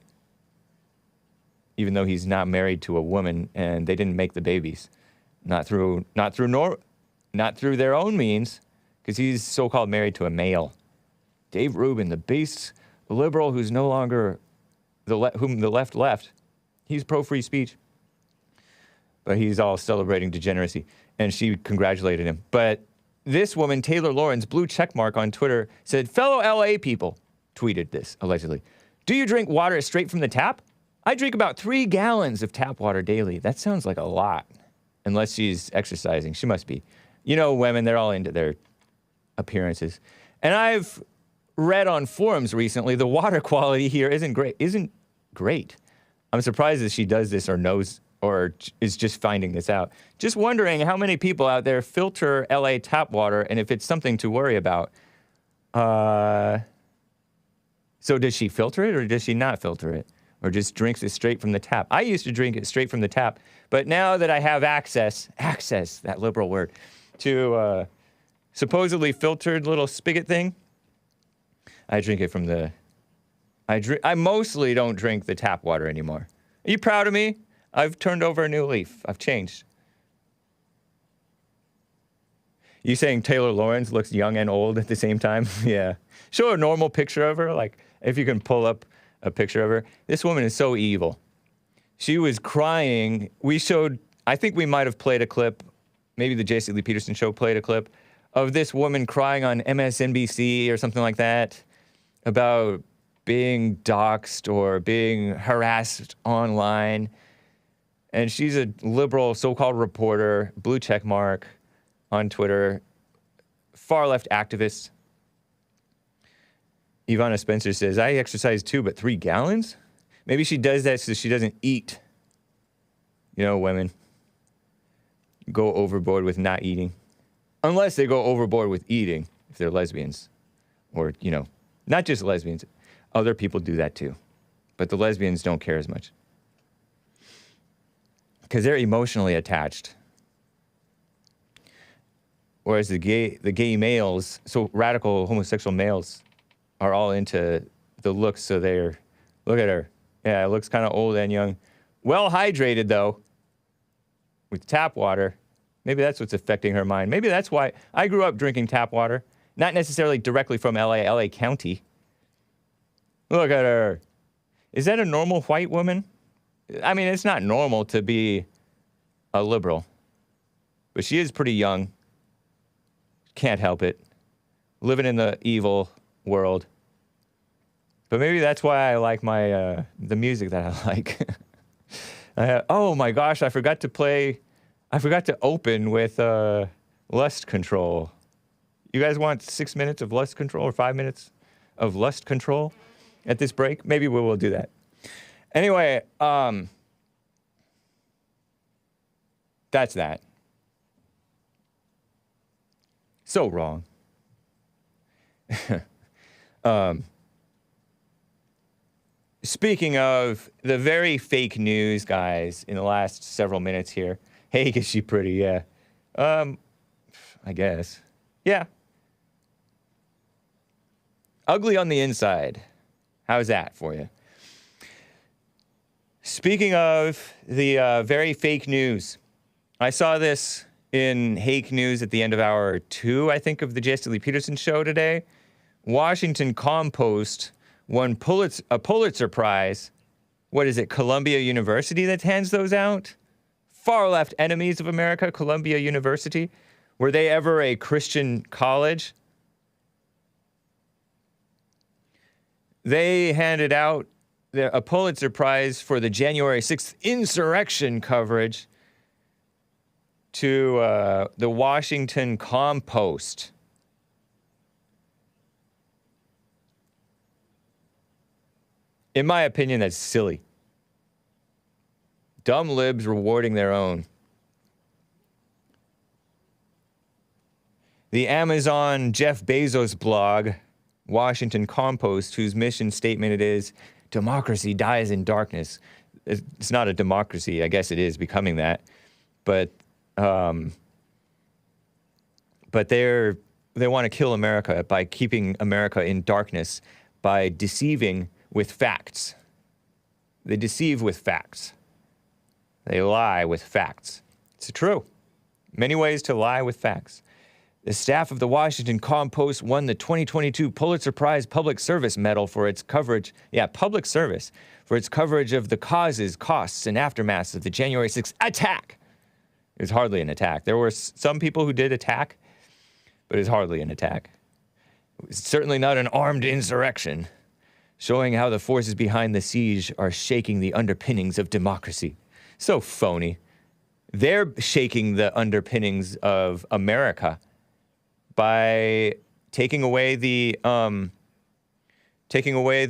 even though he's not married to a woman and they didn't make the babies. Not through their own means, because he's so-called married to a male. Dave Rubin, the base liberal who's no longer whom the left left, he's pro-free speech. But he's all celebrating degeneracy, and she congratulated him. But this woman, Taylor Lorenz, blue checkmark on Twitter, said, fellow LA people, tweeted this, allegedly. Do you drink water straight from the tap? I drink about 3 gallons of tap water daily. That sounds like a lot. Unless she's exercising. She must be. You know, women, they're all into their appearances. And I've read on forums recently, the water quality here isn't great. I'm surprised that she does this or knows or is just finding this out. Just wondering how many people out there filter LA tap water and if it's something to worry about. So does she filter it or does she not filter it? Or just drinks it straight from the tap? I used to drink it straight from the tap, but now that I have access, that liberal word, to supposedly filtered little spigot thing, I drink it from the... I mostly don't drink the tap water anymore. Are you proud of me? I've turned over a new leaf. I've changed. You saying Taylor Lorenz looks young and old at the same time? Yeah. Show a normal picture of her, like if you can pull up a picture of her. This woman is so evil. She was crying. I think we might have played a clip, maybe the Jesse Lee Peterson show played a clip, of this woman crying on MSNBC or something like that about being doxxed or being harassed online. And she's a liberal so-called reporter, blue check mark on Twitter, far-left activist. Ivana Spencer says, I exercise too, but 3 gallons? Maybe she does that so she doesn't eat. You know, women go overboard with not eating. Unless they go overboard with eating, if they're lesbians. Or, you know, not just lesbians. Other people do that too. But the lesbians don't care as much. Because they're emotionally attached. whereas the gay males, so radical homosexual males, are all into the looks. So look at her. Yeah, looks kind of old and young. Well hydrated though, with tap water. Maybe that's what's affecting her mind. Maybe that's why I grew up drinking tap water, not necessarily directly from LA County. Look at her. Is that a normal white woman? I mean, it's not normal to be a liberal, but she is pretty young. Can't help it. Living in the evil world. But maybe that's why I like my the music that I like. Oh my gosh, I forgot to open with lust control. You guys want 6 minutes of lust control or 5 minutes of lust control at this break? Maybe we will do that. Anyway, that's that. So wrong. Speaking of the very fake news, guys, in the last several minutes here. Hake, is she pretty? Yeah. I guess. Yeah. Ugly on the inside. How's that for you? Speaking of the very fake news, I saw this in Hake News at the end of hour 2, I think, of the Jesse Lee Peterson show today. Washington Compost won a Pulitzer Prize. What is it, Columbia University that hands those out? Far-left enemies of America, Columbia University. Were they ever a Christian college? They handed out a Pulitzer Prize for the January 6th insurrection coverage to the Washington Compost. In my opinion, that's silly. Dumb libs rewarding their own. The Amazon Jeff Bezos blog, Washington Compost, whose mission statement it is, democracy dies in darkness. It's not a democracy. I guess it is becoming that. But they want to kill America by keeping America in darkness, by deceiving with facts. They deceive with facts. They lie with facts. It's true. Many ways to lie with facts. The staff of the Washington Compost won the 2022 Pulitzer Prize Public Service Medal for its coverage, public service, for its coverage of the causes, costs, and aftermaths of the January 6th attack. It was hardly an attack. There were some people who did attack, but it was hardly an attack. It was certainly not an armed insurrection, showing how the forces behind the siege are shaking the underpinnings of democracy. So phony. They're shaking the underpinnings of America by taking away the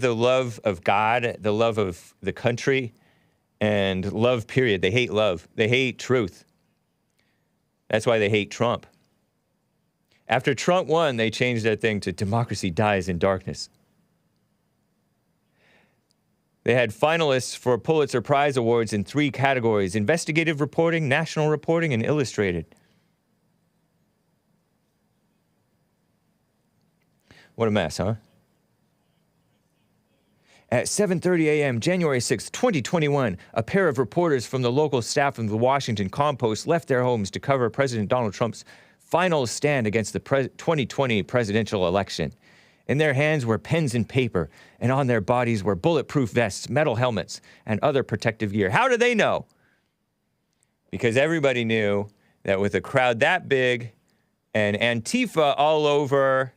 love of God, the love of the country, and love, period. They hate love. They hate truth. That's why they hate Trump. After Trump won, they changed that thing to democracy dies in darkness. They had finalists for Pulitzer Prize Awards in 3 categories: investigative reporting, national reporting, and illustrated. What a mess, huh? At 7:30 a.m., January 6, 2021, a pair of reporters from the local staff of the Washington Compost left their homes to cover President Donald Trump's final stand against the 2020 presidential election. In their hands were pens and paper, and on their bodies were bulletproof vests, metal helmets, and other protective gear. How did they know? Because everybody knew that with a crowd that big and Antifa all over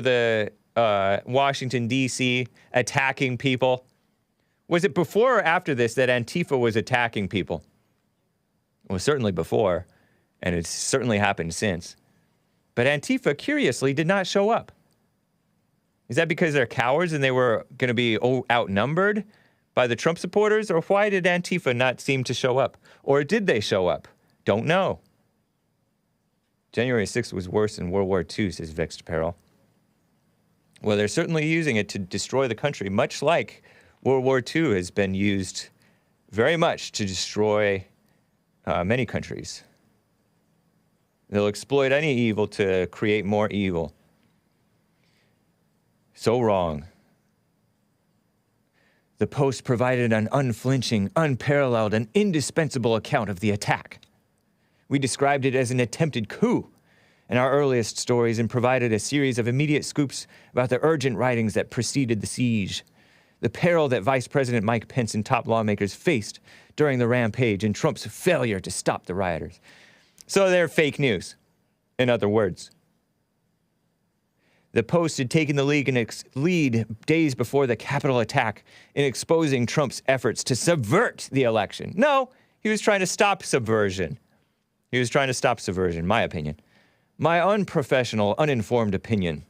the Washington, D.C., attacking people. Was it before or after this that Antifa was attacking people? Well, certainly before, and it's certainly happened since. But Antifa, curiously, did not show up. Is that because they're cowards and they were going to be outnumbered by the Trump supporters? Or why did Antifa not seem to show up? Or did they show up? Don't know. January 6th was worse than World War II, says Vexed Apparel. Well, they're certainly using it to destroy the country, much like World War II has been used very much to destroy many countries. They'll exploit any evil to create more evil. So wrong. The Post provided an unflinching, unparalleled, and indispensable account of the attack. We described it as an attempted coup in our earliest stories and provided a series of immediate scoops about the urgent writings that preceded the siege, the peril that Vice President Mike Pence and top lawmakers faced during the rampage, and Trump's failure to stop the rioters. So they're fake news, in other words. The Post had taken the lead days before the Capitol attack in exposing Trump's efforts to subvert the election. No, he was trying to stop subversion. He was trying to stop subversion, my opinion. My unprofessional, uninformed opinion.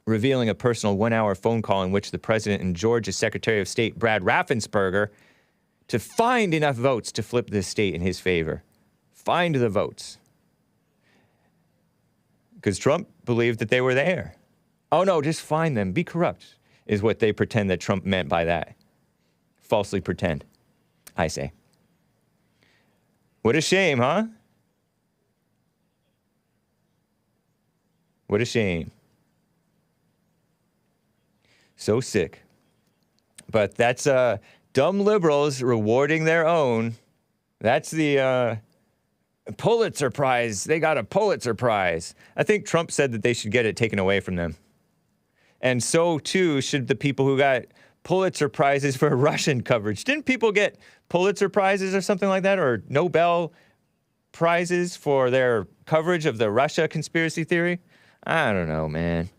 Revealing a personal 1-hour phone call in which the president and Georgia's Secretary of State, Brad Raffensperger, to find enough votes to flip the state in his favor. Find the votes. Because Trump believed that they were there. Oh no, just find them. Be corrupt, is what they pretend that Trump meant by that. Falsely pretend, I say. What a shame, huh? What a shame. So sick. But that's dumb liberals rewarding their own. That's the Pulitzer Prize. They got a Pulitzer Prize. I think Trump said that they should get it taken away from them. And so, too, should the people who got Pulitzer Prizes for Russian coverage. Didn't people get Pulitzer Prizes or something like that? Or Nobel Prizes for their coverage of the Russia conspiracy theory? I don't know, man.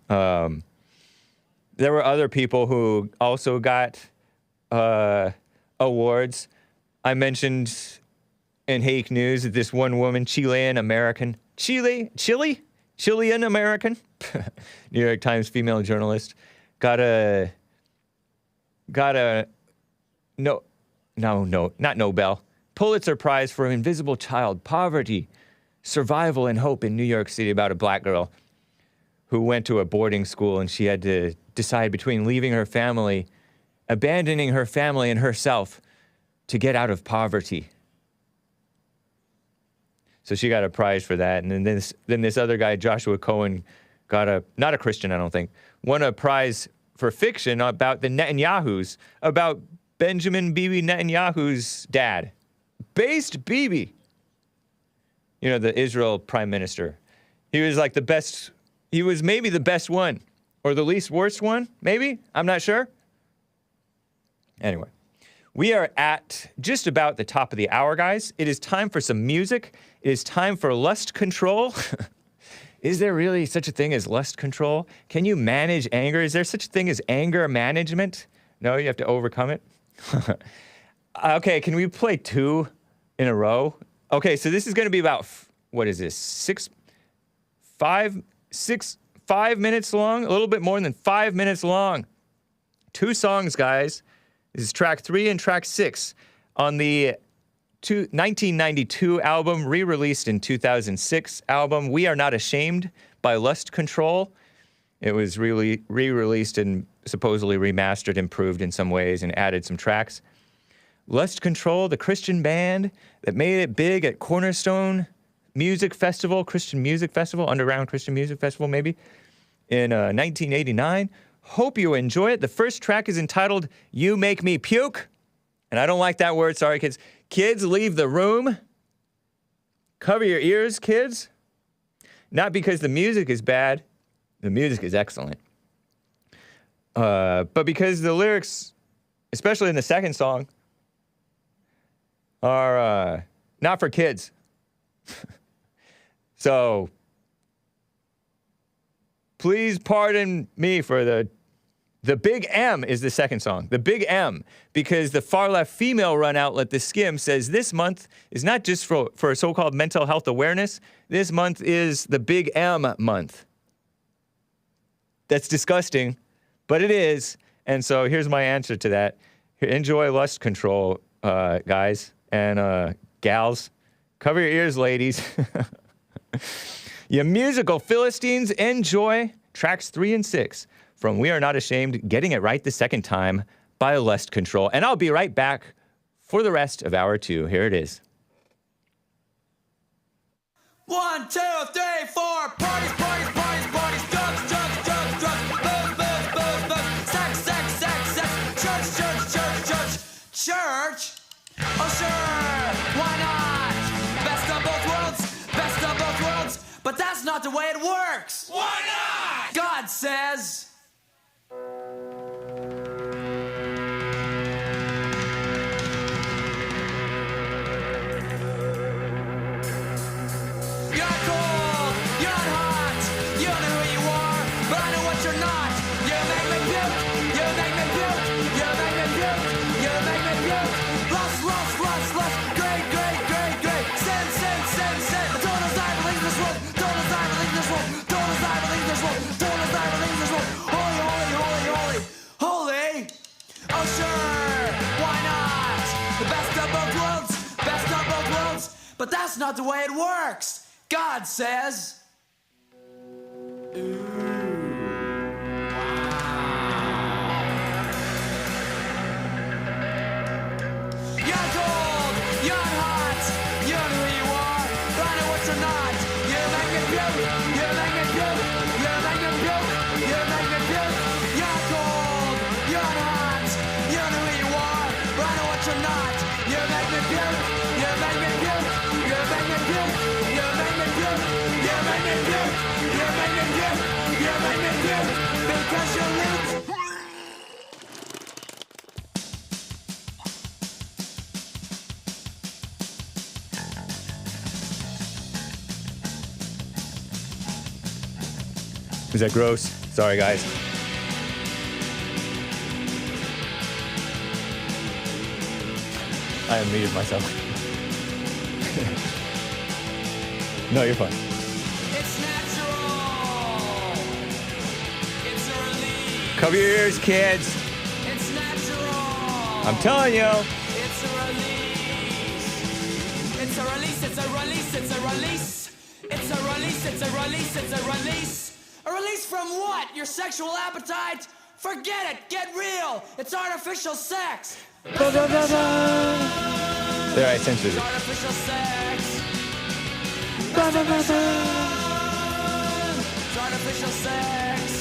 There were other people who also got awards. I mentioned in Hake News that this one woman, Chilean American, Chilean American, New York Times female journalist, got not Nobel, Pulitzer Prize for Invisible Child, Poverty, Survival and Hope in New York City, about a black girl who went to a boarding school and she had to decide between leaving her family, abandoning her family and herself to get out of poverty. So she got a prize for that. And then this other guy, Joshua Cohen, got not a Christian, I don't think, won a prize for fiction about the Netanyahus, about Benjamin Bibi Netanyahu's dad. Based Bibi. You know, the Israel prime minister. He was like the best, he was maybe the best one, or the least worst one, maybe? I'm not sure. Anyway, we are at just about the top of the hour, guys. It is time for some music. It is time for lust control. Is there really such a thing as lust control? Can you manage anger? Is there such a thing as anger management? No, you have to overcome it. Okay, can we play 2 in a row? Okay, so this is going to be about, what is this, 5 minutes long? A little bit more than 5 minutes long. 2 songs, guys. This is track 3 and track 6 on the 1992 album, re-released in 2006 album, We Are Not Ashamed by Lust Control. It was really re-released and supposedly remastered, improved in some ways, and added some tracks. Lust Control, the Christian band that made it big at Cornerstone Music Festival, Christian Music Festival, Underground Christian Music Festival maybe, in 1989. Hope you enjoy it. The first track is entitled You Make Me Puke. And I don't like that word, sorry kids. Kids, leave the room. Cover your ears, kids. Not because the music is bad. The music is excellent. But because the lyrics, especially in the second song, are not for kids. So, please pardon me for the Big M is the second song. The Big M, because the far-left female run outlet, The Skim, says this month is not just for so-called mental health awareness. This month is the Big M month. That's disgusting, but it is. And so here's my answer to that. Enjoy Lust Control, guys and gals. Cover your ears, ladies. You musical Philistines, enjoy tracks 3 and 6 from We Are Not Ashamed, Getting It Right the Second Time by Lust Control. And I'll be right back for the rest of hour 2. Here it is. 1, 2, 3, 4. Parties, parties, parties, parties. Drugs, drugs, drugs, drugs. Booze, booze, booze, booze. Sex, sex, sex, sex. Church, church, church, church. Church? Oh sure, why not? Best of both worlds, best of both worlds. But that's not the way it works. Why not? God says. You're cold, you're hot, you know who you are, but I know what you're not. You make me puke, you make me puke, you make me puke, you make me puke. Lust, lust, lust, lust, great, great, great, great. Sin, sin, sin, sin. Don't desire to leave this world, don't desire to leave this world, don't desire to leave this world, don't desire to leave this world. Holy, holy, holy, holy, holy. Oh sure, why not? The best of both worlds, best of both worlds. But that's not the way it works. God says. You're cold, you're hot, you know who you are, but I know what you're not. You make me puke, you make me puke, you make me puke, you make me puke. You're cold, you're hot, you know who you are, but I know what you're not. You make me puke, you make me puke, you make me puke, you make me puke, you make me puke, you make me puke, you make me puke, because you're loose. Was that gross? Sorry, guys. I unmuted myself. No, you're fine. It's natural. It's a release. Cover your ears, kids. It's natural. I'm telling you. It's a release. It's a release. It's a release. It's a release. It's a release. It's a release. It's a release. A release from what? Your sexual appetite? Forget it. Get real. It's artificial sex. There, I censored It's it. artificial sex. It's artificial sex.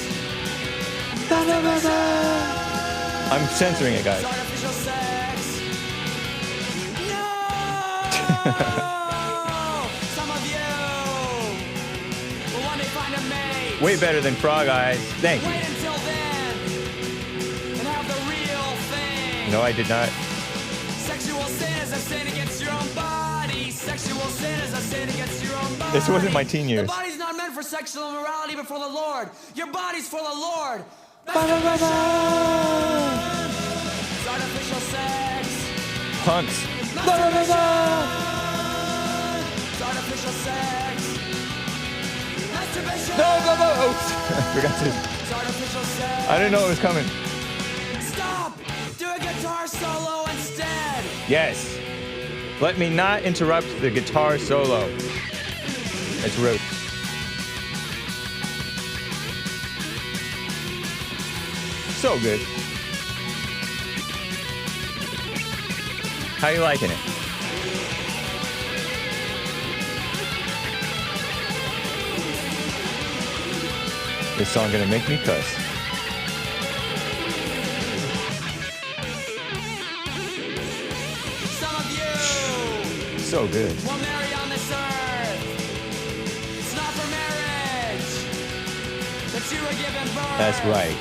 I'm censoring it, guys. It's artificial sex. No! Some of you will one day find a mate. Way better than Frog Eyes. Thank you. Wait until then and have the real thing. No, I did not. Sexual sin is a sin against your own body. Sexual sin is a sin against your own body. This wasn't my teen years. The body's not meant for sexual immorality, but for the Lord. Your body's for the Lord. It's artificial sex. Punks. Masturbation. It's artificial sex. Masturbation. No, go, go. Oops. I forgot to. It's artificial sex. I didn't know it was coming. Stop. Do a guitar solo instead. Yes. Let me not interrupt the guitar solo. It's rude. So good. How you liking it? This song gonna make me cuss. Some of you So good. will marry on this earth. It's not for marriage that you were given birth. That's right.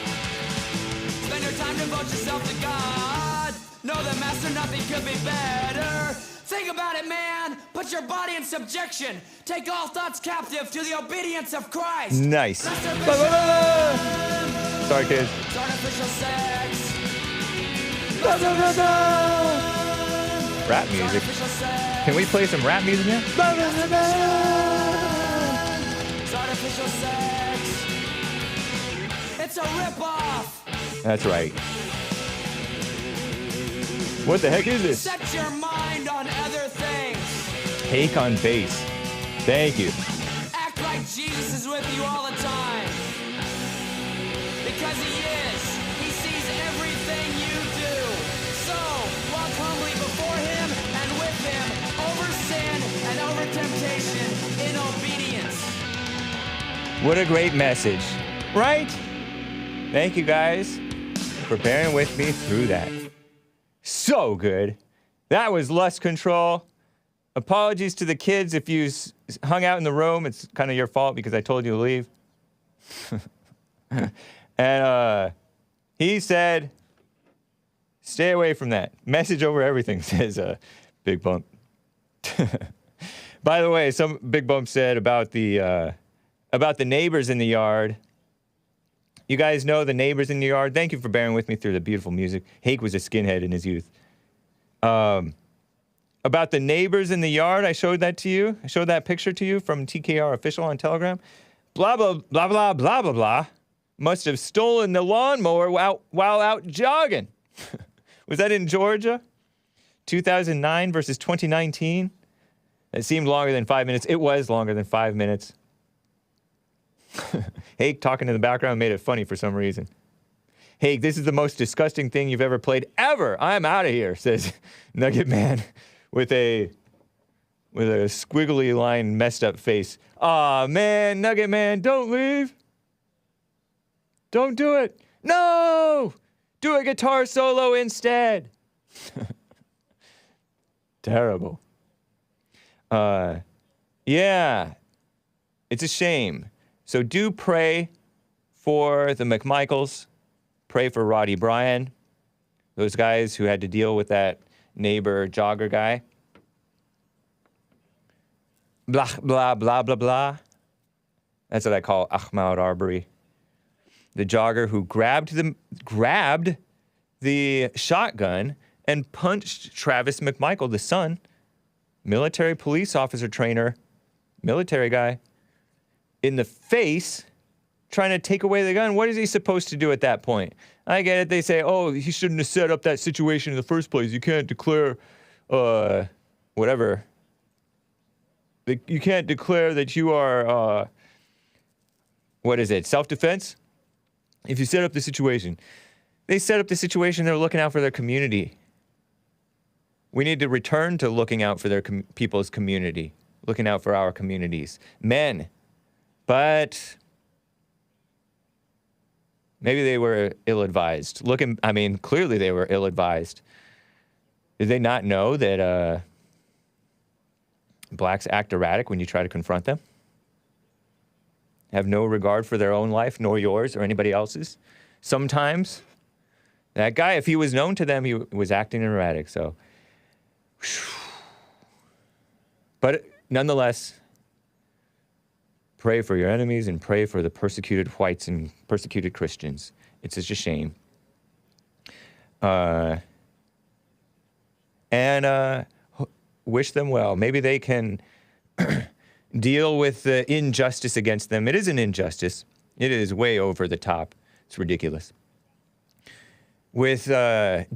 Spend your time, devote yourself to God. Know that, Master, nothing could be better. Think about it, man. Put your body in subjection. Take all thoughts captive to the obedience of Christ. Nice. Masturbation. Sorry, kids. It's artificial sex. Rap It's music. artificial sex. Can we play some rap music now? It's artificial sex. It's a rip-off. That's right. What the heck is this? Set your mind on other things. Hake on bass. Thank you. Act like Jesus is with you all the time. Because he is. He sees everything you do. So, walk humbly before him and with him over sin and over temptation in obedience. What a great message, right? Thank you guys for bearing with me through that. So good. That was Lust Control. Apologies to the kids if you hung out in the room. It's kind of your fault because I told you to leave. And he said, stay away from that. Message over everything, says Big Bump. By the way, some Big Bump said about the neighbors in the yard. You guys know the neighbors in the yard. Thank you for bearing with me through the beautiful music. Hake was a skinhead in his youth. About the neighbors in the yard, I showed that to you. I showed that picture to you from TKR Official on Telegram. Blah, blah, blah, blah, blah, blah, blah. Must have stolen the lawnmower while out jogging. Was that in Georgia? 2009 versus 2019? It seemed longer than 5 minutes. It was longer than 5 minutes. Hake talking in the background made it funny for some reason. Hake, this is the most disgusting thing you've ever played ever. I'm out of here, says Nugget Man with a squiggly line messed up face. Aw, man, Nugget Man, don't leave. Don't do it. No! Do a guitar solo instead. Terrible. Yeah, it's a shame. So do pray for the McMichaels. Pray for Roddy Bryan. Those guys who had to deal with that neighbor jogger guy. Blah, blah, blah, blah, blah. That's what I call Ahmaud Arbery. The jogger who grabbed the shotgun and punched Travis McMichael, the son, military police officer trainer, military guy, in the face, trying to take away the gun. What is he supposed to do at that point? I get it. They say, oh, he shouldn't have set up that situation in the first place. You can't declare, whatever. You can't declare that you are, what is it, self-defense? If you set up the situation. They set up the situation, they're looking out for their community. We need to return to looking out for their people's community, looking out for our communities. Men. But maybe they were ill-advised. Clearly they were ill-advised. Did they not know that blacks act erratic when you try to confront them? Have no regard for their own life, nor yours or anybody else's? Sometimes that guy, if he was known to them, he was acting erratic. So, but nonetheless, pray for your enemies and pray for the persecuted whites and persecuted Christians. It's such a shame. And wish them well. Maybe they can deal with the injustice against them. It is an injustice. It is way over the top. It's ridiculous. With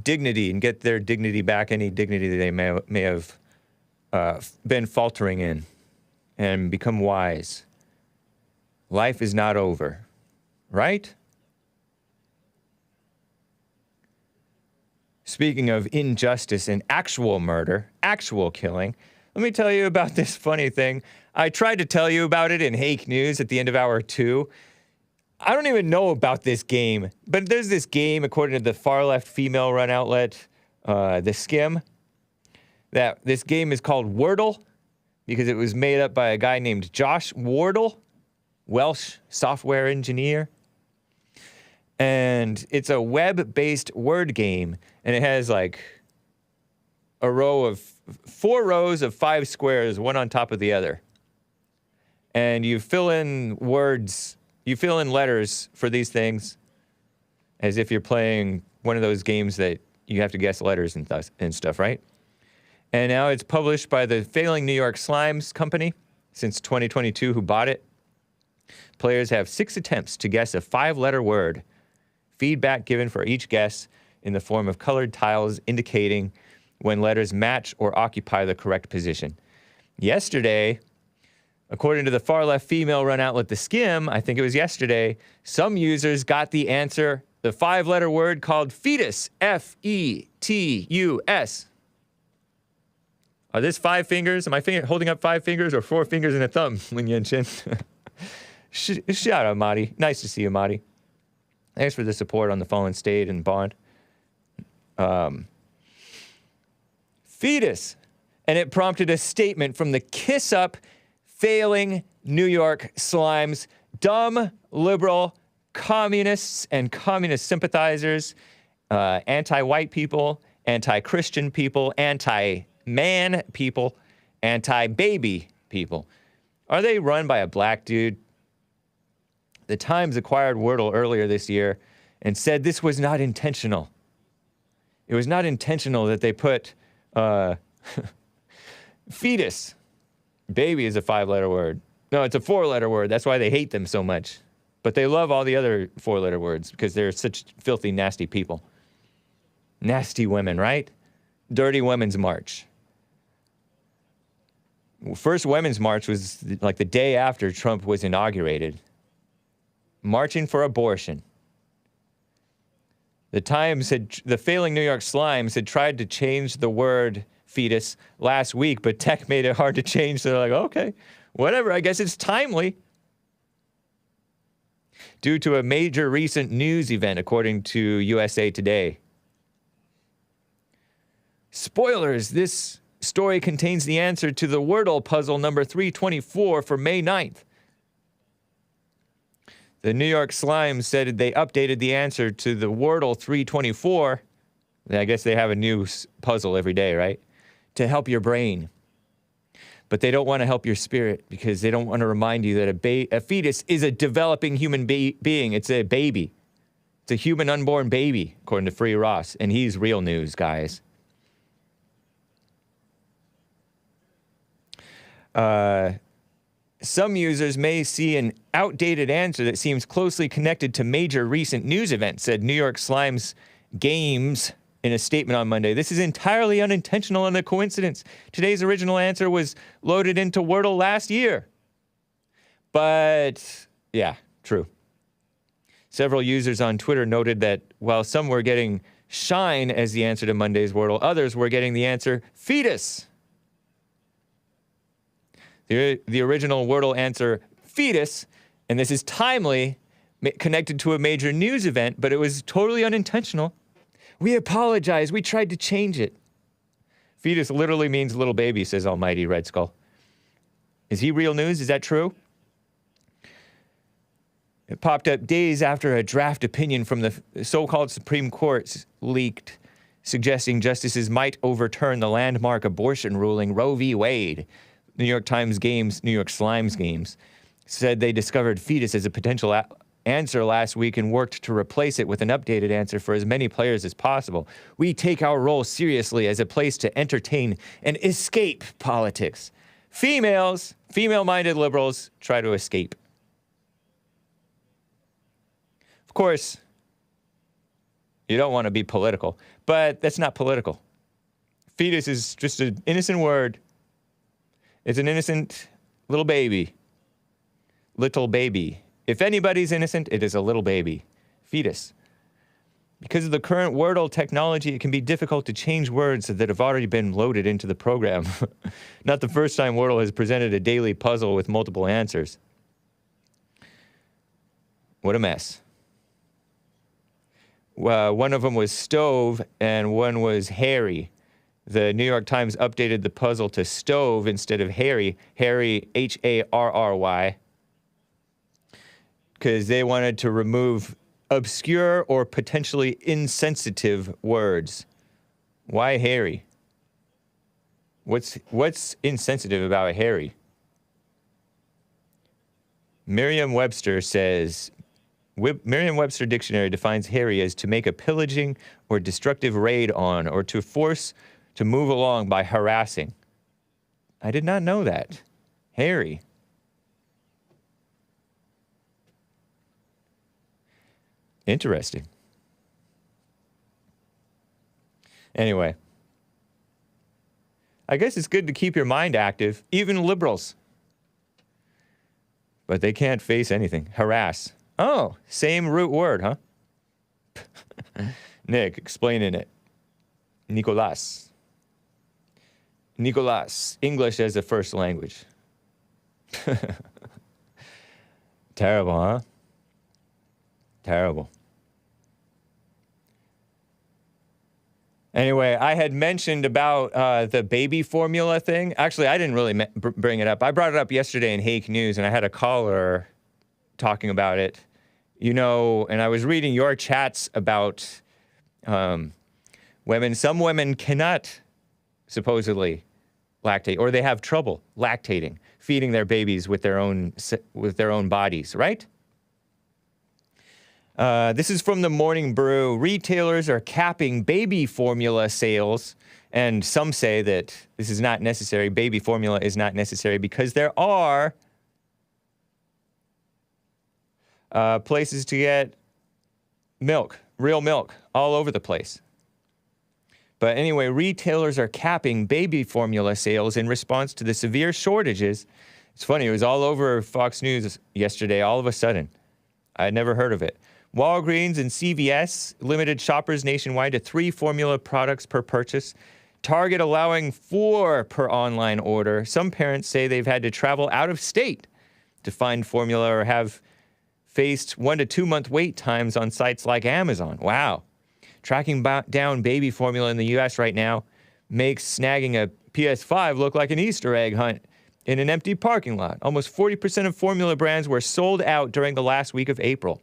dignity and get their dignity back, any dignity that they may have been faltering in, and become wise. Life is not over, right? Speaking of injustice and actual murder, actual killing, let me tell you about this funny thing. I tried to tell you about it in Hake News at the end of hour 2. I don't even know about this game, but there's this game, according to the far-left female-run outlet, The Skim, that this game is called Wordle because it was made up by a guy named Josh Wardle, Welsh software engineer. And it's a web-based word game, and it has like a row of 4 rows of 5 squares, one on top of the other. And you fill in words, you fill in letters for these things as if you're playing one of those games that you have to guess letters and stuff, right? And now it's published by the failing New York Slimes company since 2022 who bought it. Players have 6 attempts to guess a 5-letter word. Feedback given for each guess in the form of colored tiles indicating when letters match or occupy the correct position. Yesterday, according to the far-left female-run outlet The Skim, I think it was yesterday, some users got the answer, the 5-letter word called fetus, F-E-T-U-S. Are this 5 fingers? Am I holding up 5 fingers or 4 fingers and a thumb, Lin Yen Chin? Shout out, Marty. Nice to see you, Marty. Thanks for the support on the Fallen State and Bond. Fetus. And it prompted a statement from the kiss up, failing New York slimes, dumb, liberal, communists and communist sympathizers, anti-white people, anti-Christian people, anti-man people, anti-baby people. Are they run by a black dude? The Times acquired Wordle earlier this year and said this was not intentional. It was not intentional that they put fetus. Baby is a 5-letter word. No, it's a 4-letter word. That's why they hate them so much. But they love all the other 4-letter words because they're such filthy, nasty people. Nasty women, right? Dirty Women's March. First Women's March was like the day after Trump was inaugurated. Marching for abortion. The Times the failing New York slimes had tried to change the word fetus last week, but tech made it hard to change. So they're like, okay, whatever, I guess it's timely. Due to a major recent news event, according to USA Today. Spoilers, this story contains the answer to the Wordle puzzle number 324 for May 9th. The New York Slimes said they updated the answer to the Wordle 324. I guess they have a new puzzle every day, right? To help your brain. But they don't want to help your spirit because they don't want to remind you that a fetus is a developing human being. It's a baby. It's a human unborn baby, according to Free Ross. And he's real news, guys. Some users may see an outdated answer that seems closely connected to major recent news events, said New York Slimes Games in a statement on Monday. This is entirely unintentional and a coincidence. Today's original answer was loaded into Wordle last year. But, yeah, true. Several users on Twitter noted that while some were getting shine as the answer to Monday's Wordle, others were getting the answer fetus. The original Wordle answer, fetus, and this is timely, connected to a major news event, but it was totally unintentional. We apologize. We tried to change it. Fetus literally means little baby, says Almighty Red Skull. Is he real news? Is that true? It popped up days after a draft opinion from the so-called Supreme Court leaked, suggesting justices might overturn the landmark abortion ruling Roe v. Wade. New York Times Games, New York Slimes Games, said they discovered fetus as a potential answer last week and worked to replace it with an updated answer for as many players as possible. We take our role seriously as a place to entertain and escape politics. Females, female-minded liberals, try to escape. Of course, you don't want to be political, but that's not political. Fetus is just an innocent word. It's an innocent little baby. Little baby. If anybody's innocent, it is a little baby. Fetus. Because of the current Wordle technology, it can be difficult to change words that have already been loaded into the program. Not the first time Wordle has presented a daily puzzle with multiple answers. What a mess. One of them was stove and one was hairy. The New York Times updated the puzzle to stove instead of Harry. Harry, Harry, because they wanted to remove obscure or potentially insensitive words. Why Harry? What's insensitive about Harry? Merriam-Webster says, Merriam-Webster Dictionary defines Harry as to make a pillaging or destructive raid on or to force to move along by harassing. I did not know that. Harry. Interesting. Anyway. I guess it's good to keep your mind active, even liberals. But they can't face anything. Harass. Oh, same root word, huh? Nick, explaining it. Nicolas. Nicolas, English as a first language. Terrible, huh? Terrible. Anyway, I had mentioned about the baby formula thing. Actually, I didn't really bring it up. I brought it up yesterday in Hake News, and I had a caller talking about it. You know, and I was reading your chats about women. Some women cannot supposedly lactate, or they have trouble lactating, feeding their babies with their own bodies, right? This is from the Morning Brew. Retailers are capping baby formula sales, and some say that this is not necessary. Baby formula is not necessary because there are places to get milk, real milk, all over the place. But anyway, retailers are capping baby formula sales in response to the severe shortages. It's funny, it was all over Fox News yesterday, all of a sudden. I had never heard of it. Walgreens and CVS limited shoppers nationwide to 3 formula products per purchase. Target allowing 4 per online order. Some parents say they've had to travel out of state to find formula or have faced 1 to 2 month wait times on sites like Amazon. Wow. Tracking down baby formula in the U.S. right now makes snagging a PS5 look like an Easter egg hunt in an empty parking lot. Almost 40% of formula brands were sold out during the last week of April.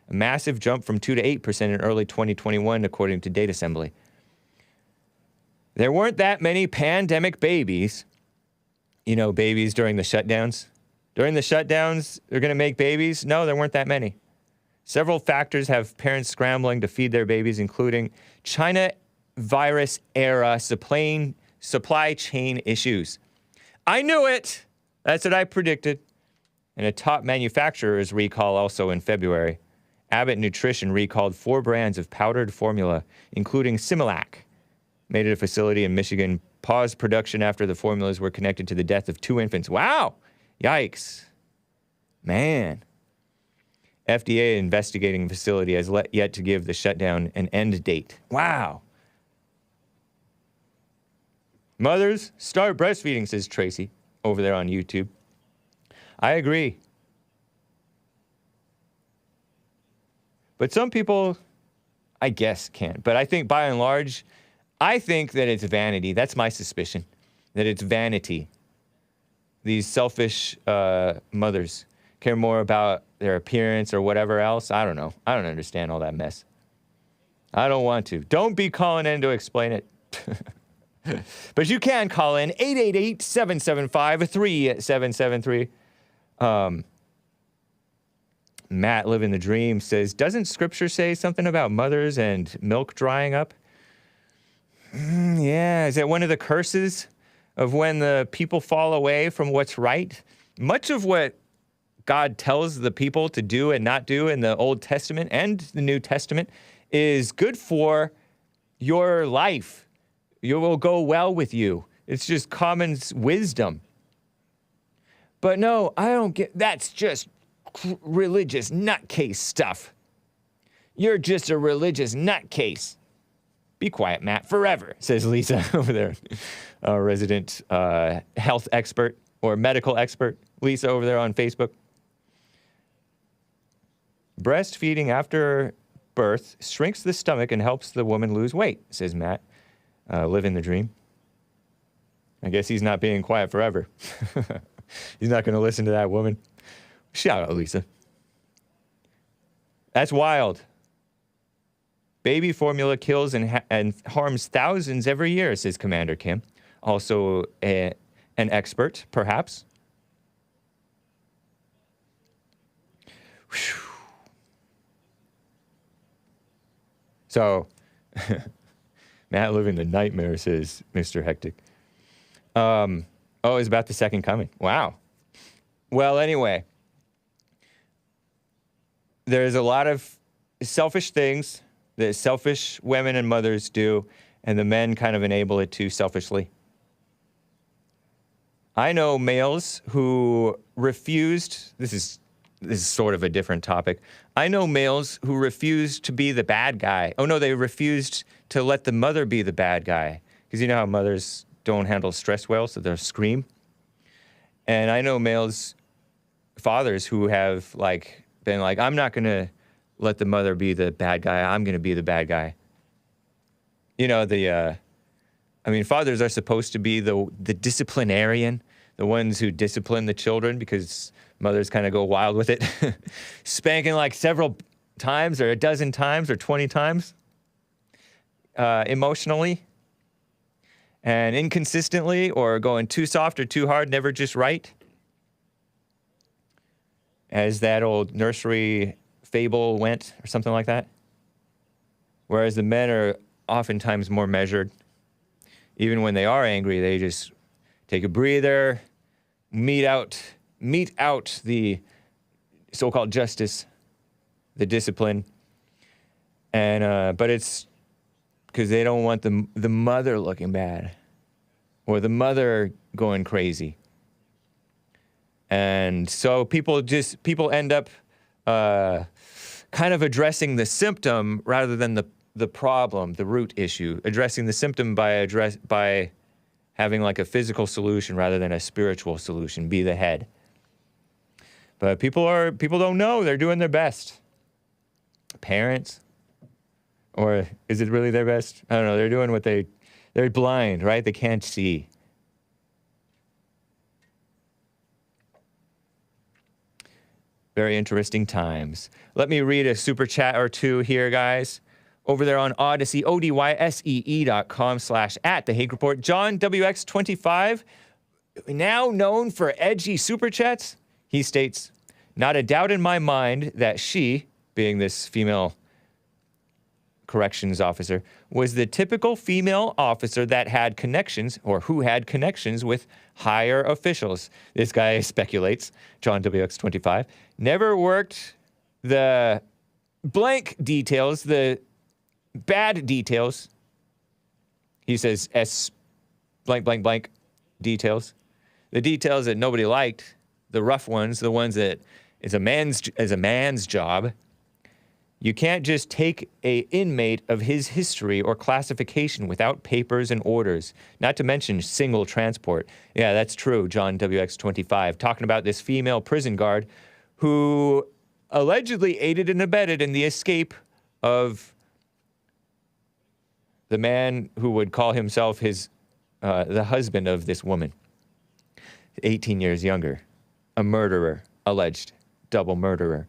A massive jump from 2 to 8% in early 2021, according to Data Assembly. There weren't that many pandemic babies. You know, babies during the shutdowns. During the shutdowns, they're going to make babies? No, there weren't that many. Several factors have parents scrambling to feed their babies, including China virus era supply chain issues. I knew it! That's what I predicted. And a top manufacturer's recall also in February. Abbott Nutrition recalled 4 brands of powdered formula, including Similac, made at a facility in Michigan, paused production after the formulas were connected to the death of 2 infants. Wow! Yikes. Man. FDA investigating facility has yet to give the shutdown an end date. Wow. Mothers, start breastfeeding, says Tracy over there on YouTube. I agree. But some people, I guess, can't. But I think by and large, I think that it's vanity. That's my suspicion, that it's vanity. These selfish mothers care more about their appearance or whatever else. I don't know. I don't understand all that mess. I don't want to. Don't be calling in to explain it. But you can call in 888-775-3773. Matt living the dream says, doesn't scripture say something about mothers and milk drying up? Yeah, is that one of the curses of when the people fall away from what's right? Much of what God tells the people to do and not do in the Old Testament and the New Testament is good for your life. You will go well with you. It's just common wisdom. But no, I don't get, that's just religious nutcase stuff. You're just a religious nutcase. Be quiet, Matt, forever, says Lisa over there. Resident health expert or medical expert, Lisa over there on Facebook. Breastfeeding after birth shrinks the stomach and helps the woman lose weight, says Matt. Living the dream. I guess he's not being quiet forever. He's not going to listen to that woman. Shout out, Lisa. That's wild. Baby formula kills and harms thousands every year, says Commander Kim. Also an expert, perhaps. Whew. So, Matt living the nightmare, says Mr. Hectic. It's about the second coming. Wow. Well, anyway, there's a lot of selfish things that selfish women and mothers do, and the men kind of enable it too selfishly. I know males who refused, this is sort of a different topic. I know males who refused to be the bad guy. Oh no, they refused to let the mother be the bad guy. Because you know how mothers don't handle stress well, so they'll scream. And I know males fathers who have like been like, I'm not going to let the mother be the bad guy. I'm going to be the bad guy. You know, fathers are supposed to be the disciplinarian, the ones who discipline the children, because mothers kind of go wild with it, spanking like several times or a dozen times or 20 times emotionally and inconsistently, or going too soft or too hard, never just right. As that old nursery fable went, or something like that. Whereas the men are oftentimes more measured. Even when they are angry, they just take a breather, mete out the so-called justice, the discipline, and but it's because they don't want the mother looking bad, or the mother going crazy, and so people end up kind of addressing the symptom rather than the problem, the root issue, addressing the symptom by having like a physical solution rather than a spiritual solution, be the head. But people don't know, they're doing their best. Parents, or is it really their best? I don't know, they're doing they're blind, right? They can't see. Very interesting times. Let me read a super chat or two here, guys. Over there on Odyssey, odysee.com/@the Hake Report. John WX25, now known for edgy super chats, he states, not a doubt in my mind that she, being this female corrections officer, was the typical female officer that had connections, or who had connections with higher officials. This guy speculates, John WX25, never worked the blank details, the bad details. He says S blank blank blank details. The details that nobody liked, the rough ones, the ones that is a man's job. You can't just take a inmate of his history or classification without papers and orders, not to mention single transport. Yeah, that's true, John WX25, talking about this female prison guard who allegedly aided and abetted in the escape of the man who would call himself the husband of this woman, 18 years younger, a murderer, alleged double murderer.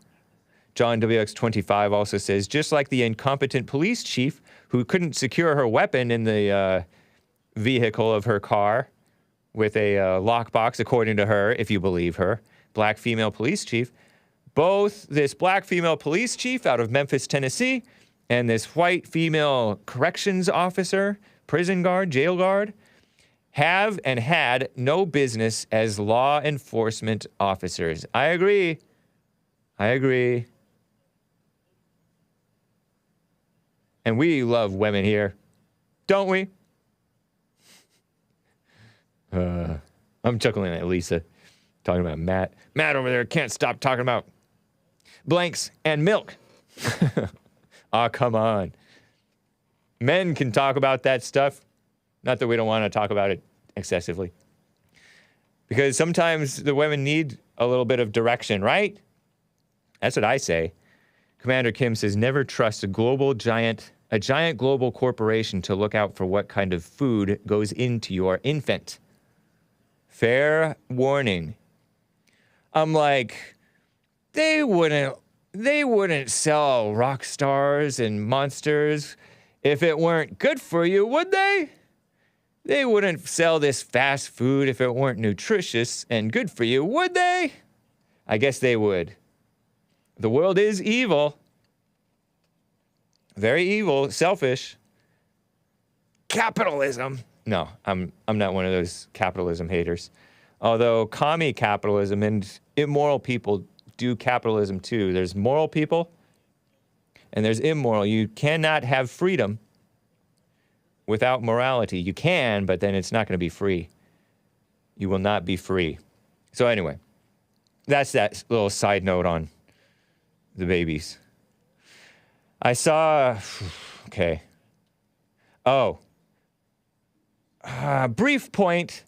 John WX25 also says, just like the incompetent police chief who couldn't secure her weapon in the vehicle of her car with a lockbox, according to her, if you believe her, black female police chief, both this black female police chief out of Memphis, Tennessee, and this white female corrections officer, prison guard, jail guard, have and had no business as law enforcement officers. I agree. And we love women here, don't we? I'm chuckling at Lisa, talking about Matt. Matt over there can't stop talking about blanks and milk. Aw, come on. Men can talk about that stuff. Not that we don't want to talk about it excessively. Because sometimes the women need a little bit of direction, right? That's what I say. Commander Kim says, never trust a giant global corporation to look out for what kind of food goes into your infant. Fair warning. I'm like, they wouldn't sell rock stars and monsters if it weren't good for you, would they? They wouldn't sell this fast food if it weren't nutritious and good for you, would they? I guess they would. The world is evil. Very evil, selfish. Capitalism. No, I'm not one of those capitalism haters. Although commie capitalism and immoral people do capitalism too. There's moral people and there's immoral. You cannot have freedom without morality. You can, but then it's not going to be free. You will not be free. So anyway, that's that little side note on the babies. I saw, okay. Oh, brief point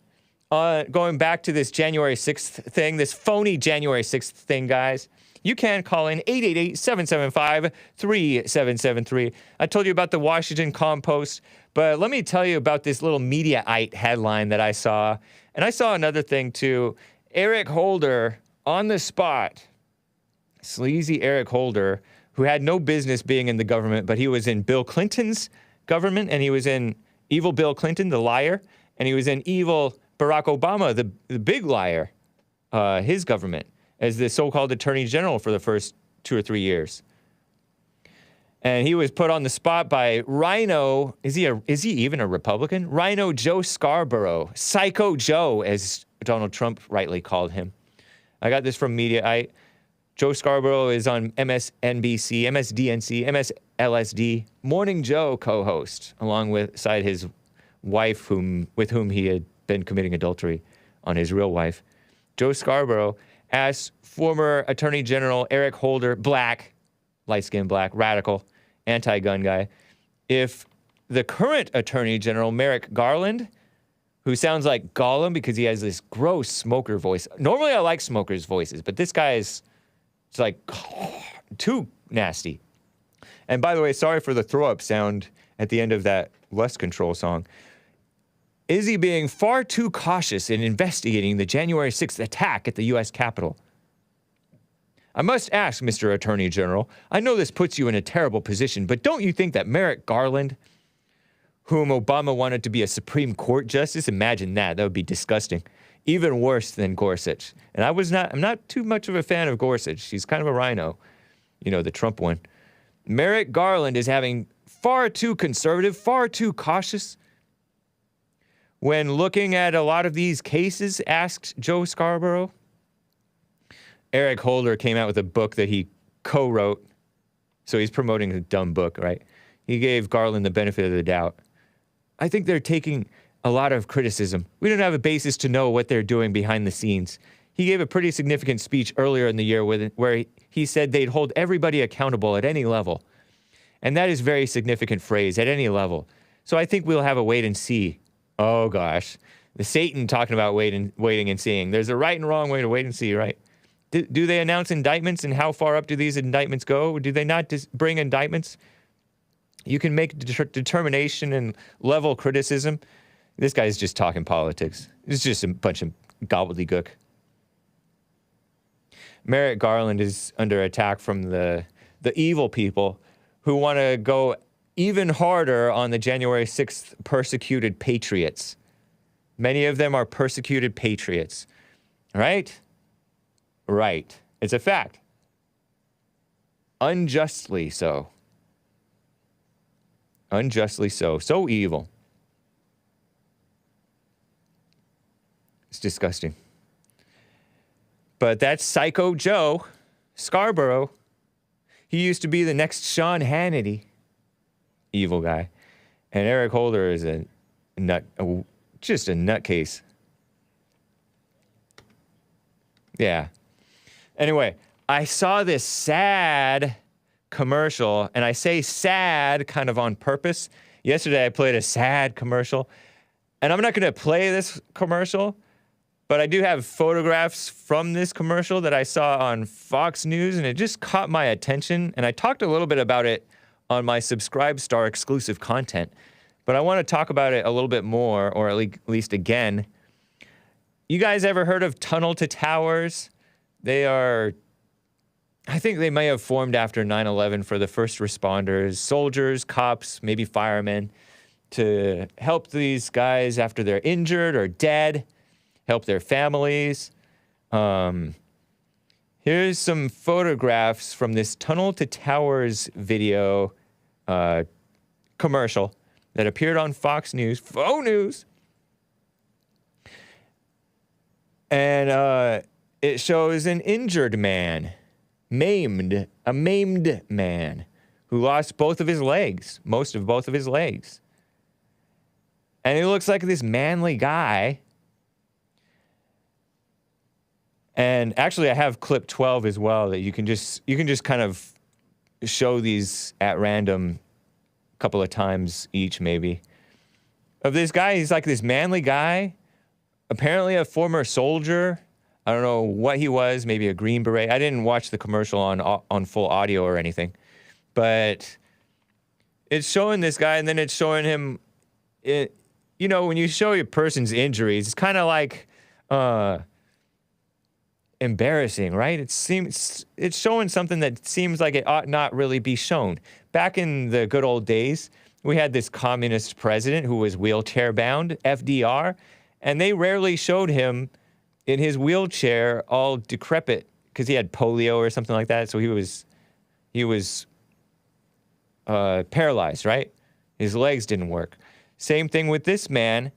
going back to this January 6th thing, this phony January 6th thing, guys, you can call in 888-775-3773. I told you about the Washington Compost, but let me tell you about this little Mediaite headline that I saw. And I saw another thing, too. Eric Holder on the spot. Sleazy Eric Holder, who had no business being in the government, but he was in Bill Clinton's government, and he was in evil Bill Clinton, the liar, and he was in evil Barack Obama, the big liar, his government, as the so-called attorney general for the first 2 or 3 years. And he was put on the spot by Rhino. Is he even a Republican? Rhino Joe Scarborough, Psycho Joe, as Donald Trump rightly called him. I got this from Mediaite. Joe Scarborough is on MSNBC, MSDNC, MSLSD, Morning Joe co-host, alongside his wife, with whom he had been committing adultery on his real wife. Joe Scarborough asked former Attorney General Eric Holder, black, light-skinned black, radical, anti-gun guy, if the current Attorney General, Merrick Garland, who sounds like Gollum because he has this gross smoker voice. Normally I like smokers' voices, but this guy is like too nasty. And by the way, sorry for the throw-up sound at the end of that Lust Control song. Is he being far too cautious in investigating the January 6th attack at the U.S. Capitol? I must ask, Mr. Attorney General, I know this puts you in a terrible position, but don't you think that Merrick Garland, whom Obama wanted to be a Supreme Court justice, imagine that would be disgusting. Even worse than Gorsuch. And I'm not too much of a fan of Gorsuch. He's kind of a rhino, the Trump one. Merrick Garland is having far too conservative, far too cautious when looking at a lot of these cases, asked Joe Scarborough. Eric Holder came out with a book that he co-wrote, so he's promoting a dumb book, right? He gave Garland the benefit of the doubt. I think they're taking a lot of criticism. We don't have a basis to know what they're doing behind the scenes. He gave a pretty significant speech earlier in the year where he said they'd hold everybody accountable at any level. And that is a very significant phrase, at any level. So I think we'll have a wait and see. Oh, gosh. The Satan talking about waiting and seeing. There's a right and wrong way to wait and see, right? Do they announce indictments, and how far up do these indictments go? Do they not bring indictments? You can make determination and level criticism. This guy's just talking politics. It's just a bunch of gobbledygook. Merrick Garland is under attack from the evil people who want to go even harder on the January 6th persecuted patriots. Many of them are persecuted patriots. Right? Right. It's a fact. Unjustly so. Unjustly so. So evil. It's disgusting. But that's Psycho Joe Scarborough. He used to be the next Sean Hannity. Evil guy. And Eric Holder is just a nutcase. Yeah. Anyway, I saw this sad commercial, and I say sad kind of on purpose. Yesterday I played a sad commercial, and I'm not going to play this commercial, but I do have photographs from this commercial that I saw on Fox News, and it just caught my attention, and I talked a little bit about it on my Subscribe Star exclusive content, but I want to talk about it a little bit more, or at least again. You guys ever heard of Tunnel to Towers? I think they may have formed after 9/11 for the first responders, soldiers, cops, maybe firemen, to help these guys after they're injured or dead, help their families. Here's some photographs from this Tunnel to Towers video commercial that appeared on Fox News, Faux News. And it shows an injured man, a maimed man who lost both of his legs, most of both of his legs. And he looks like this manly guy. And actually, I have clip 12 as well that you can just kind of show these at random a couple of times each, maybe. Of this guy, he's like this manly guy apparently a former soldier. I don't know what he was, maybe a Green Beret. I didn't watch the commercial on full audio or anything. But it's showing this guy, and then it's showing him, when you show a person's injuries, it's kind of like embarrassing, right? It's showing something that seems like it ought not really be shown. Back in the good old days, we had this communist president who was wheelchair bound, FDR, and they rarely showed him in his wheelchair all decrepit because he had polio or something like that. So he was paralyzed, right? His legs didn't work. Same thing with this man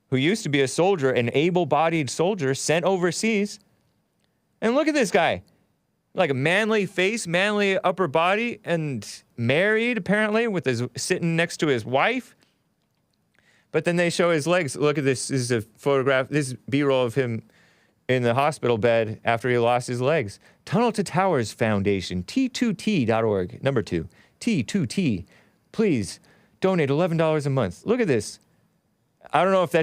who used to be a soldier, an able-bodied soldier sent overseas. And look at this guy. Like a manly face, manly upper body, and married, apparently, sitting next to his wife. But then they show his legs. Look at this. This is a photograph. This is B-roll of him in the hospital bed after he lost his legs. Tunnel to Towers Foundation, T2T.org, number 2, T2T. Please donate $11 a month. Look at this. I don't know if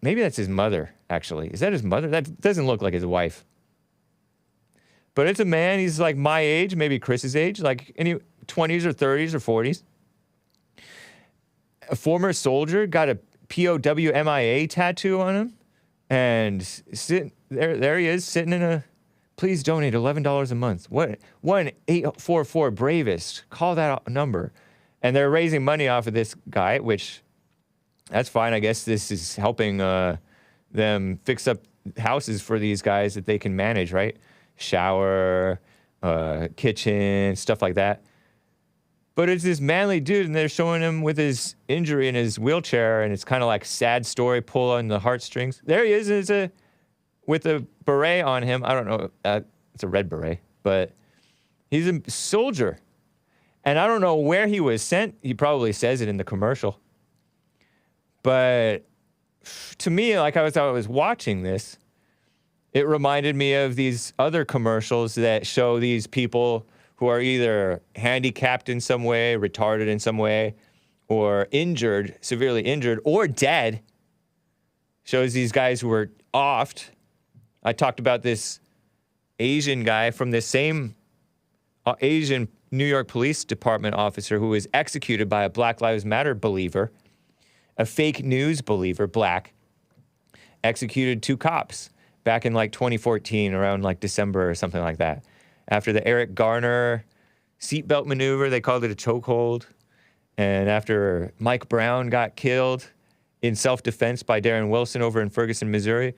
maybe that's his mother, actually. Is that his mother? That doesn't look like his wife. But it's a man, he's like my age, maybe Chris's age, like any 20s or 30s or 40s. A former soldier got a POW MIA tattoo on him. And there he is, sitting in a, please donate $11 a month. What? 1-844-BRAVEST. Call that number. And they're raising money off of this guy, which, that's fine. I guess this is helping them fix up houses for these guys that they can manage, right? Shower, kitchen, stuff like that. But it's this manly dude, and they're showing him with his injury in his wheelchair, and it's kind of like sad story, pull on the heartstrings. There he is, with a beret on him. I don't know, it's a red beret, but he's a soldier. And I don't know where he was sent. He probably says it in the commercial. But to me, like I was watching this, it reminded me of these other commercials that show these people who are either handicapped in some way, retarded in some way, or injured, severely injured, or dead. Shows these guys who are offed. I talked about this Asian guy from the same Asian New York Police Department officer who was executed by a Black Lives Matter believer, a fake news believer, black, executed 2 cops back in like 2014, around like December or something like that. After the Eric Garner seatbelt maneuver, they called it a chokehold. And after Mike Brown got killed in self-defense by Darren Wilson over in Ferguson, Missouri,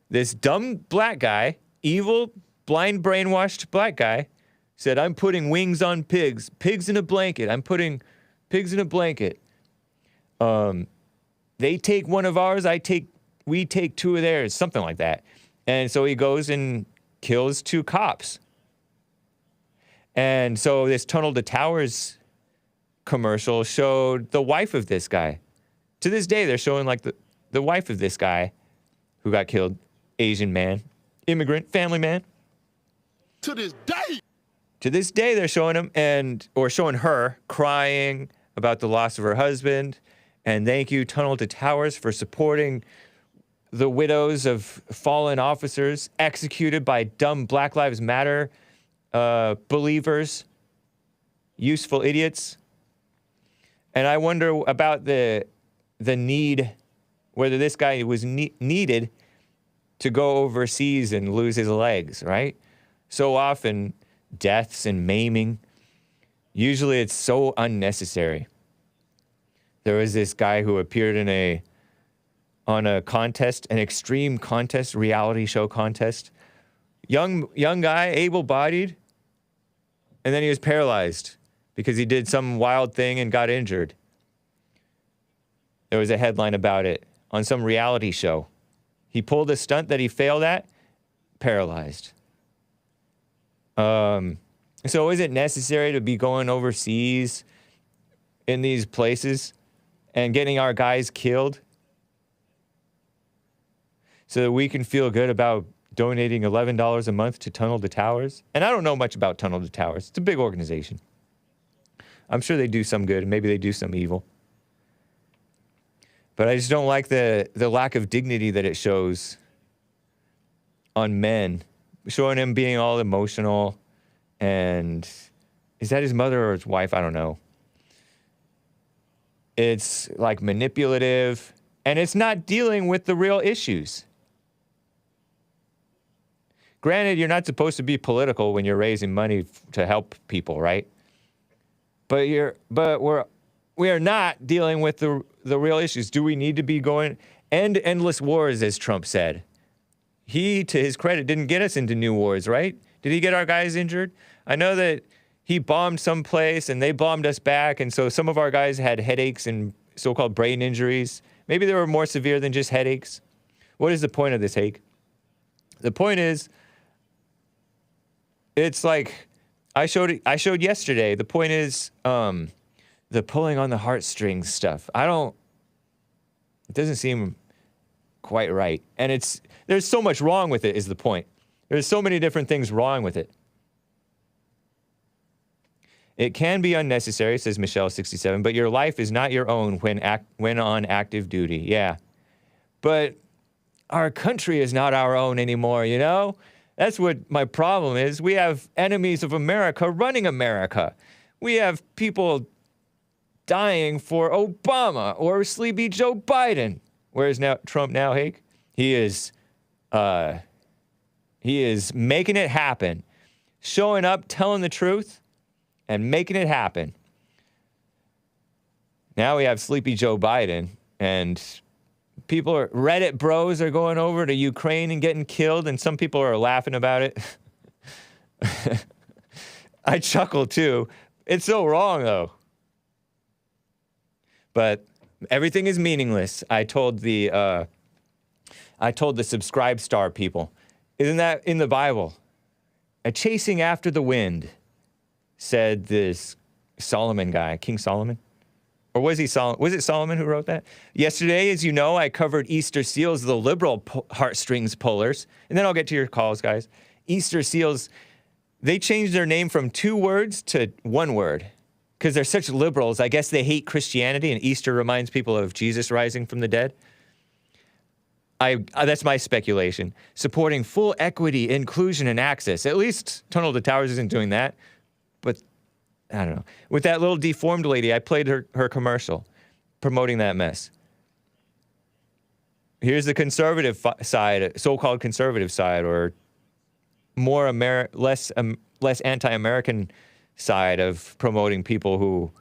this dumb black guy, evil, blind, brainwashed black guy, said, I'm putting wings on pigs, pigs in a blanket. I'm putting pigs in a blanket. They take one of ours, we take 2 of theirs, something like that. And so he goes and kills 2 cops. And so this Tunnel to Towers commercial showed the wife of this guy. To this day, they're showing like the wife of this guy who got killed, Asian man, immigrant, family man. To this day, they're showing him or showing her crying about the loss of her husband. And thank you, Tunnel to Towers, for supporting the widows of fallen officers executed by dumb Black Lives Matter believers, useful idiots. And I wonder about the need, whether this guy was needed to go overseas and lose his legs, right? So often, deaths and maiming, usually it's so unnecessary. There was this guy who appeared on a contest, an extreme contest, reality show contest. Young guy, able-bodied, and then he was paralyzed because he did some wild thing and got injured. There was a headline about it on some reality show. He pulled a stunt that he failed at, paralyzed. So is it necessary to be going overseas in these places and getting our guys killed so that we can feel good about donating $11 a month to Tunnel to Towers? And I don't know much about Tunnel to Towers. It's a big organization. I'm sure they do some good, and maybe they do some evil. But I just don't like the lack of dignity that it shows on men, showing him being all emotional. And is that his mother or his wife? I don't know. It's like manipulative, and it's not dealing with the real issues. Granted, you're not supposed to be political when you're raising money to help people, right? But we are not dealing with the real issues. Do we need to be going end endless wars, as Trump said? He, to his credit, didn't get us into new wars, right? Did he get our guys injured? I know that he bombed someplace and they bombed us back, and so some of our guys had headaches and so-called brain injuries. Maybe they were more severe than just headaches. What is the point of this, Hake? The point is, it's like I showed yesterday. The point is the pulling on the heartstrings stuff. It doesn't seem quite right. And there's so much wrong with it is the point. There's so many different things wrong with it. It can be unnecessary, says Michelle67, but your life is not your own when on active duty. Yeah. But our country is not our own anymore, you know? That's what my problem is. We have enemies of America running America. We have people dying for Obama or Sleepy Joe Biden. Where is Trump now, Hake? He is making it happen. Showing up, telling the truth, and making it happen. Now we have Sleepy Joe Biden, and Reddit bros are going over to Ukraine and getting killed, and some people are laughing about it. I chuckle too. It's so wrong though. But everything is meaningless. I told the subscribe star people. Isn't that in the Bible? A chasing after the wind, said this Solomon guy, King Solomon. Or was it Solomon who wrote that? Yesterday, as you know, I covered Easter seals, the liberal heartstrings pullers. And then I'll get to your calls, guys. Easter seals, they changed their name from 2 words to 1 word. Because they're such liberals. I guess they hate Christianity, and Easter reminds people of Jesus rising from the dead. That's my speculation. Supporting full equity, inclusion, and access. At least Tunnel to Towers isn't doing that. But I don't know. With that little deformed lady, I played her commercial promoting that mess. Here's the conservative side, so-called conservative side, or more less anti-American side of promoting people who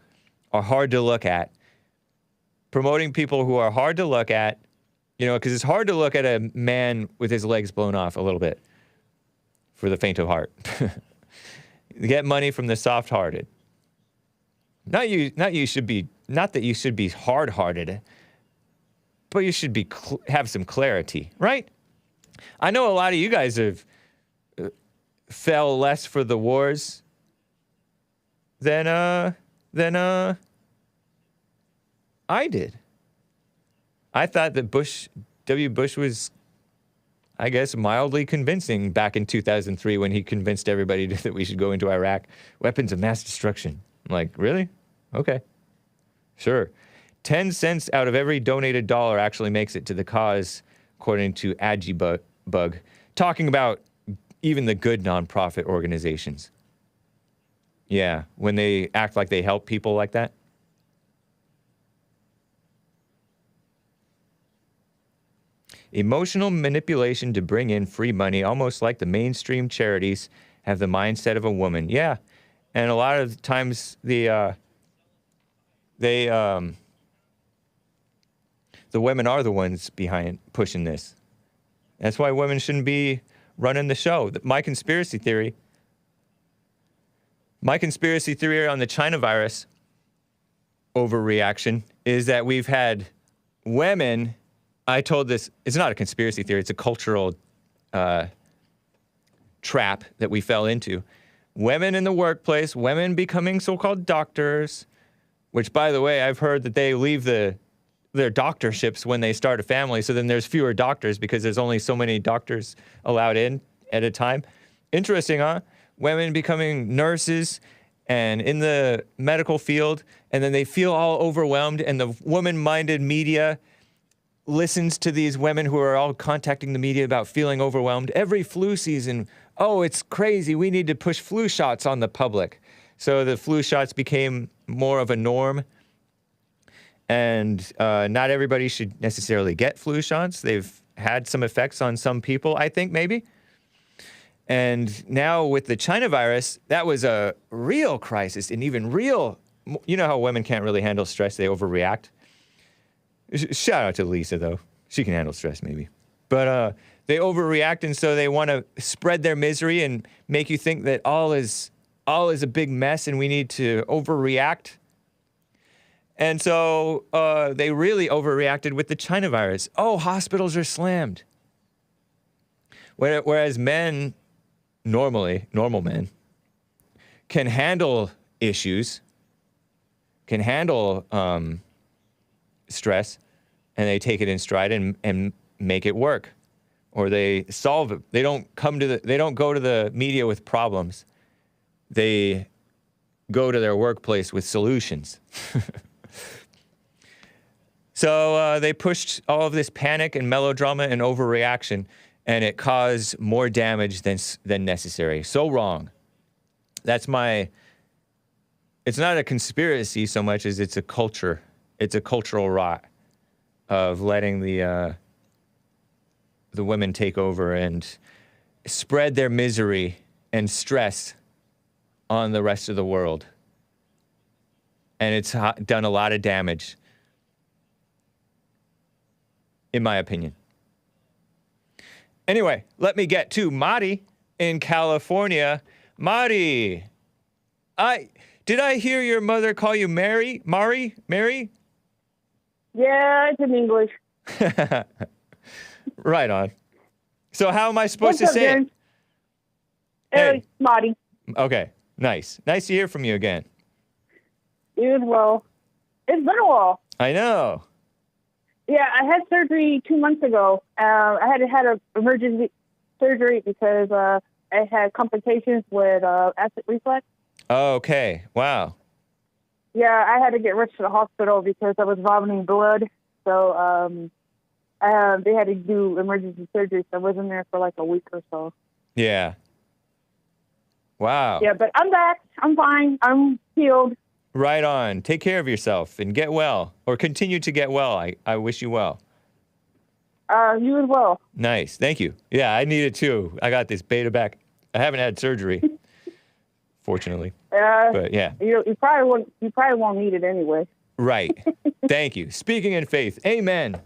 are hard to look at. Promoting people who are hard to look at, you know, because it's hard to look at a man with his legs blown off a little bit for the faint of heart. Get money from the soft-hearted. Not that you should be hard-hearted, but you should have some clarity, right? I know a lot of you guys have fell less for the wars than I did. I thought that W. Bush was, I guess, mildly convincing back in 2003 when he convinced everybody that we should go into Iraq. Weapons of mass destruction. I'm like, really? Okay. Sure. 10 cents out of every donated dollar actually makes it to the cause, according to Agibug, talking about even the good nonprofit organizations. Yeah, when they act like they help people like that. Emotional manipulation to bring in free money, almost like the mainstream charities have the mindset of a woman. Yeah, and a lot of times the women are the ones behind pushing this. That's why women shouldn't be running the show. My conspiracy theory on the China virus overreaction is that we've had women. I told this, it's not a conspiracy theory, it's a cultural trap that we fell into. Women in the workplace, women becoming so-called doctors, which, by the way, I've heard that they leave their doctorships when they start a family, so then there's fewer doctors because there's only so many doctors allowed in at a time. Interesting, huh? Women becoming nurses and in the medical field, and then they feel all overwhelmed, and the woman-minded media listens to these women who are all contacting the media about feeling overwhelmed. Every flu season, oh, it's crazy. We need to push flu shots on the public. So the flu shots became more of a norm. And not everybody should necessarily get flu shots. They've had some effects on some people, I think, maybe. And now with the China virus, that was a real crisis and even real. You know how women can't really handle stress, they overreact. Shout out to Lisa, though. She can handle stress, maybe. But they overreact, and so they want to spread their misery and make you think that all is a big mess and we need to overreact. And so they really overreacted with the China virus. Oh, hospitals are slammed. Whereas men, normal men, can handle issues, can handle stress, and they take it in stride and make it work, or they solve it. They don't go to the media with problems. They go to their workplace with solutions. So they pushed all of this panic and melodrama and overreaction, and it caused more damage than necessary. So wrong. It's not a conspiracy so much as it's a culture. It's a cultural rot of letting the women take over and spread their misery and stress on the rest of the world. And it's done a lot of damage, in my opinion. Anyway, let me get to Marty in California. Marty, did I hear your mother call you Mary? Mary? Yeah, it's in English. Right on. So how am I supposed to say it? Hey, Marty. Okay, nice. Nice to hear from you again. You as well. It's been a while. I know. Yeah, I had surgery 2 months ago. I had an emergency surgery because I had complications with acid reflux. Oh, okay. Wow. Yeah, I had to get rushed to the hospital because I was vomiting blood. So they had to do emergency surgery. So I was in there for like a week or so. Yeah. Wow. Yeah, but I'm back. I'm fine. I'm healed. Right on. Take care of yourself and get well, or continue to get well. I wish you well. You as well. Nice. Thank you. Yeah, I need it too. I got this beta back. I haven't had surgery, fortunately. But yeah. You probably won't need it anyway. Right. Thank you. Speaking in faith. Amen.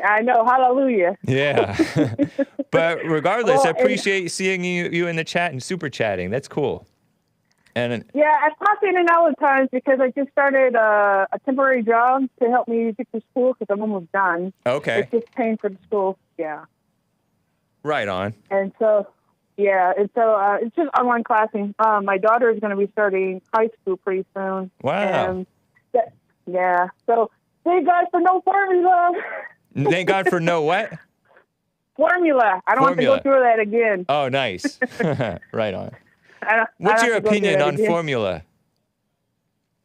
I know. Hallelujah. Yeah. But regardless, I appreciate seeing you in the chat and super chatting. That's cool. And yeah, I pop in and out at times because I just started a temporary job to help me get to school because I'm almost done. Okay. It's just paying for the school. Yeah. Right on. And so, yeah, it's just online classing. My daughter is going to be starting high school pretty soon. Wow. Yeah. So thank God for no formula. Thank God for no what? Formula. I don't have to go through that again. Oh, nice. Right on. What's your opinion on formula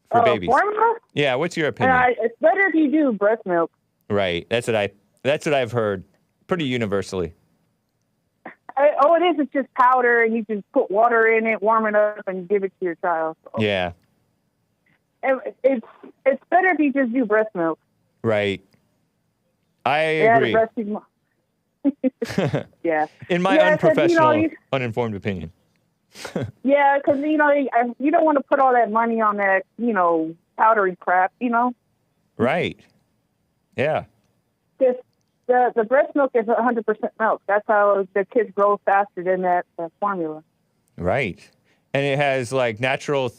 for babies? Formula? Yeah, what's your opinion? It's better if you do breast milk. Right. That's what I've heard pretty universally. All it is just powder, and you just put water in it, warm it up, and give it to your child. So. Yeah. It's better if you just do breast milk. Right. I agree. Yeah. In my unprofessional, uninformed opinion. Yeah, because, you don't want to put all that money on that, powdery crap, Right. Yeah. Just the breast milk is 100% milk. That's how the kids grow faster than that formula. Right. And it has, like, natural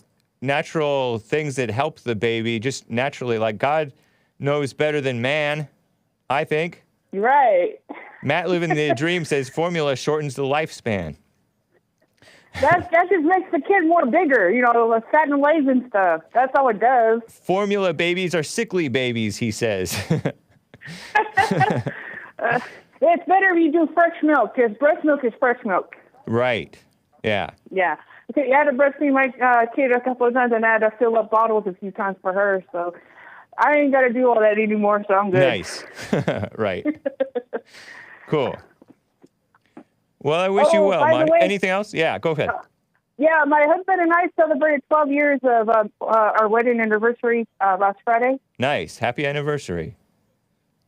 things that help the baby just naturally. Like, God knows better than man, I think. Right. Matt Living the Dream says formula shortens the lifespan. That just makes the kid more bigger, the fat and legs and stuff. That's all it does. Formula babies are sickly babies, he says. It's better if you do fresh milk, because breast milk is fresh milk. Right. Yeah. Yeah. Okay, I had to breastfeed my kid a couple of times, and I had to fill up bottles a few times for her. So I ain't got to do all that anymore, so I'm good. Nice. Right. Cool. Well, I wish you well, by the Monty. way- Anything else? Yeah, go ahead. Yeah, my husband and I celebrated 12 years of our wedding anniversary last Friday. Nice. Happy anniversary.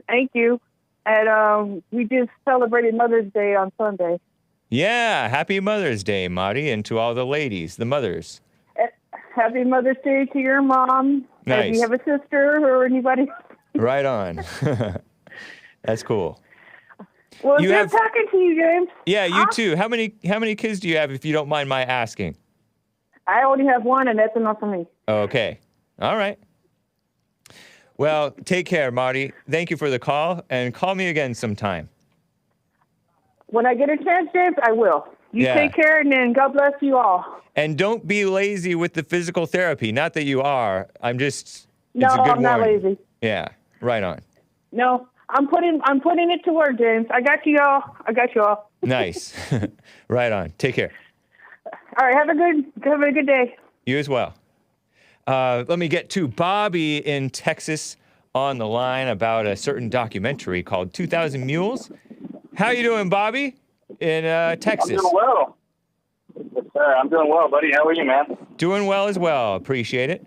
Thank you. And we just celebrated Mother's Day on Sunday. Yeah, happy Mother's Day, Marty, and to all the ladies, the mothers. Happy Mother's Day to your mom. Nice. And do you have a sister or anybody? Right on. That's cool. Well, You good have- talking to you, James. Yeah, you too. How many kids do you have, if you don't mind my asking? I only have one, and that's enough for me. Okay. All right. Well, take care, Marty. Thank you for the call, and call me again sometime. When I get a chance, James, I will. You Yeah. take care, and then God bless you all. And don't be lazy with the physical therapy. Not that you are. I'm just. No, it's a good I'm not warning. lazy. Yeah. Right on. No, I'm putting it to work, James. I got you all. Nice. Right on. Take care. All right, have a good day. You as well. Let me get to Bobby in Texas on the line about a certain documentary called 2,000 Mules. How you doing, Bobby, in Texas? I'm doing well. Yes, sir. I'm doing well, buddy. How are you, man? Doing well as well. Appreciate it.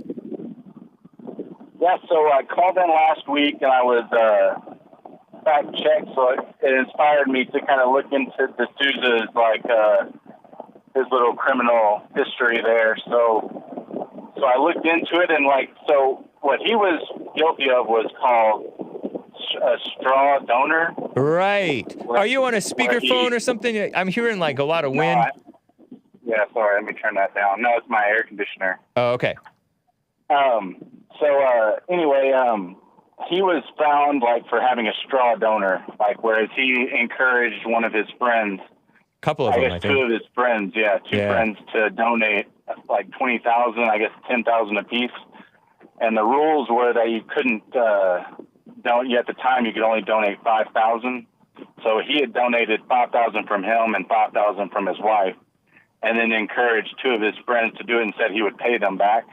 Yeah, so I called in last week, and I was fact-checked, so it inspired me to kind of look into D'Souza's, his little criminal history there. So I looked into it, and, so what he was guilty of was called a straw donor. Right. Are you on a speakerphone or something? I'm hearing a lot of wind. Yeah, sorry. Let me turn that down. No, it's my air conditioner. Oh, okay. Anyway, he was found for having a straw donor, whereas he encouraged one of his friends, Couple of them, I two think. of his friends, two friends to donate 20,000, I guess 10,000 apiece. And the rules were that you couldn't at the time you could only donate 5,000. So he had donated 5,000 from him and 5,000 from his wife, and then encouraged two of his friends to do it and said he would pay them back,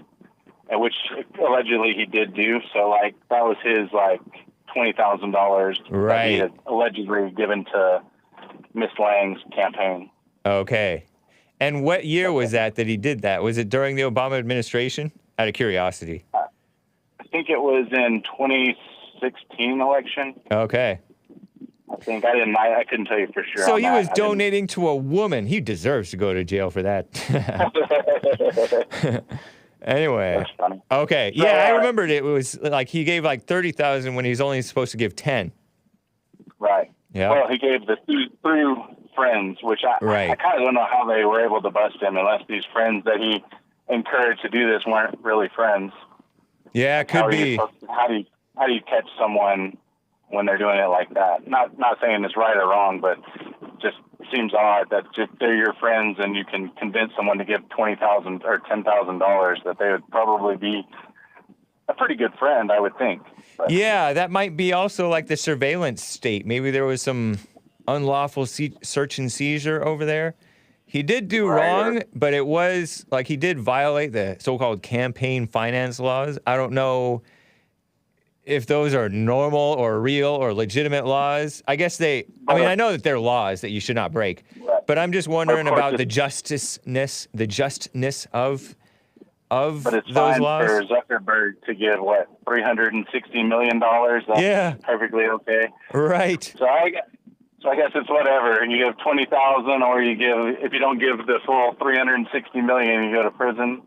which allegedly he did do. So that was his $20,000 that he had allegedly given to Miss Lang's campaign. Okay. And what year was that he did that? Was it during the Obama administration? Out of curiosity. I think it was in 2016 election. Okay. I think I couldn't tell you for sure. So on he that. was donating to a woman. He deserves to go to jail for that. Anyway. That's funny. Okay. So, Yeah, I remembered it was he gave 30,000 when he's only supposed to give 10. Right. Yeah. Well, he gave the three friends, which I kind of don't know how they were able to bust him unless these friends that he encouraged to do this weren't really friends. Yeah, it could be. How do you catch someone when they're doing it like that? Not saying it's right or wrong, but just seems odd that just they're your friends and you can convince someone to give $20,000 or $10,000 that they would probably be a pretty good friend, I would think. But, yeah, that might be also the surveillance state. Maybe there was some unlawful search and seizure over there. He did do wrong, but it was he did violate the so-called campaign finance laws. I don't know if those are normal or real or legitimate laws. I guess I know that they're laws that you should not break, but I'm just wondering about the justness of but it's those fine laws. for Zuckerberg to give $360 million. That's perfectly okay. Right. So I guess it's whatever. You give 20,000, or if you don't give the full 360 million, you go to prison.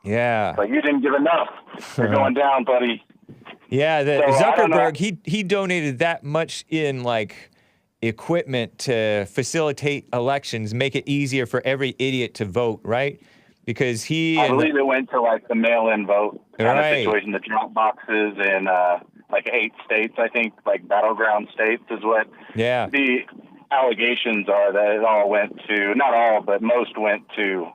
Yeah. But you didn't give enough. You're going down, buddy. Yeah, So, I don't know. Zuckerberg, he donated that much in equipment to facilitate elections, make it easier for every idiot to vote, right? Because I believe it went to the mail-in vote kind of situation, the drop boxes in 8 states, I think, battleground states is what the allegations are, that it all went to, not all, but most went to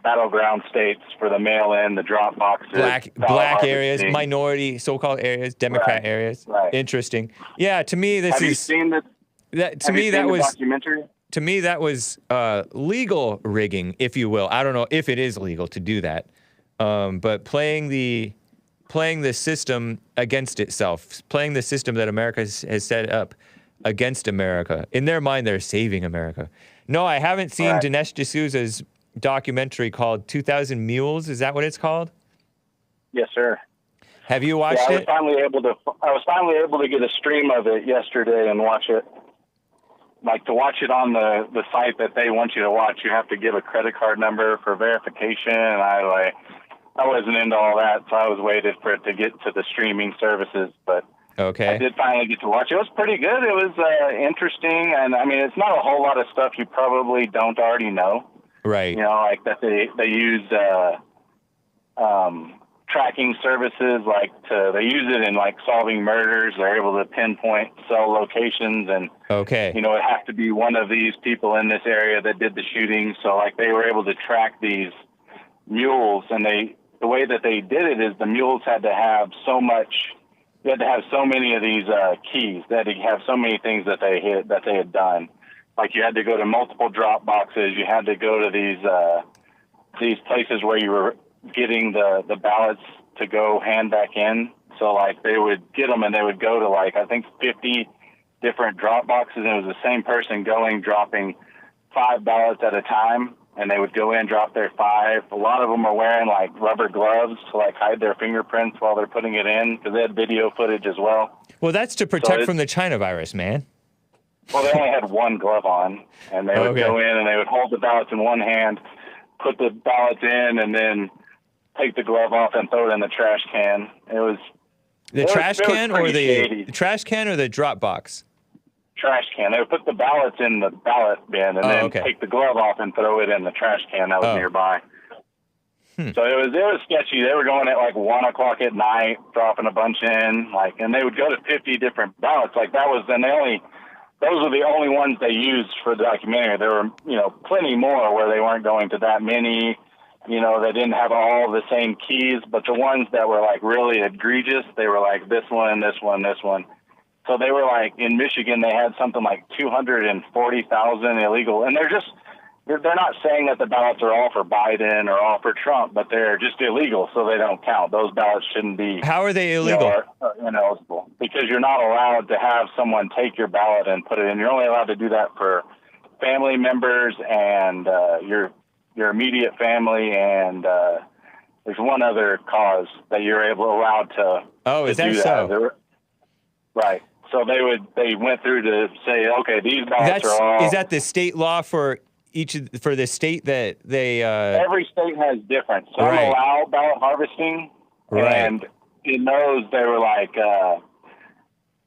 battleground states for the mail-in, the drop boxes. Black areas, minority, so-called areas, Democrat areas. Right. Interesting. Yeah, to me, Have you seen the documentary? To me, that was legal rigging, if you will. I don't know if it is legal to do that, but playing the system against itself, playing the system that America has set up against America. In their mind, they're saving America. No, I haven't seen Dinesh D'Souza's documentary called 2000 Mules. Is that what it's called? Yes, sir. Have you watched it? I was finally able to get a stream of it yesterday and watch it. Like, to watch it on the site that they want you to watch, you have to give a credit card number for verification, and I wasn't into all that, so I was waiting for it to get to the streaming services, but I did finally get to watch it. It was pretty good. It was interesting, and I mean, it's not a whole lot of stuff you probably don't already know. Right. You know, like that they use tracking services, like they use it in like solving murders. They're able to pinpoint cell locations, and you know, it has to be one of these people in this area that did the shooting. So like they were able to track these mules, and the way that they did it is the mules had to have so much. You had to have so many of these keys. They had to have so many things that they had done. Like you had to go to multiple drop boxes. You had to go to these places where you were getting the ballots to go hand back in. So like they would get them and they would go to like, I think 50 different drop boxes, and it was the same person dropping 5 ballots at a time, and they would go in, drop their 5. A lot of them were wearing like rubber gloves to like hide their fingerprints while they're putting it in, because they had video footage as well. Well, that's to protect from the China virus, man. Well, they only had one glove on, and they would go in and they would hold the ballots in one hand, put the ballots in, and then take the glove off and throw it in the trash can. It was the trash can or the trash can or the drop box? Trash can. They would put the ballots in the ballot bin and then take the glove off and throw it in the trash can that was nearby. So it was sketchy. They were going at like 1 o'clock at night, dropping a bunch in, like, and they would go to 50 different ballots. Like that was, and those were the only ones they used for the documentary. There were, you know, plenty more where they weren't going to that many. You know, they didn't have all the same keys, but the ones that were like really egregious, they were like this one, this one, this one. So they were like, in Michigan, they had something like 240,000 illegal. And they're not saying that the ballots are all for Biden or all for Trump, but they're just illegal, so they don't count. Those ballots shouldn't be. How are they illegal? Ineligible. Because you're not allowed to have someone take your ballot and put it in. You're only allowed to do that for family members and your immediate family, and there's one other cause that you're allowed to. Oh, is that so? Right. So they went through to say, okay, these ballots are all. Is that the state law for the state that they? Every state has different. Some allow ballot harvesting, and in those they were like,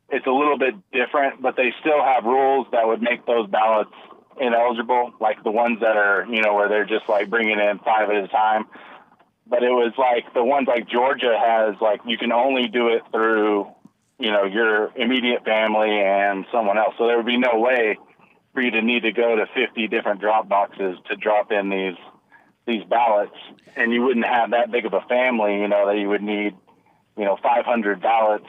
it's a little bit different, but they still have rules that would make those ballots ineligible, like the ones that are, you know, where they're just like bringing in 5 at a time. But it was like the ones like Georgia has, like you can only do it through, you know, your immediate family and someone else. So there would be no way for you to need to go to 50 different drop boxes to drop in these ballots, and you wouldn't have that big of a family, you know, that you would need, you know, 500 ballots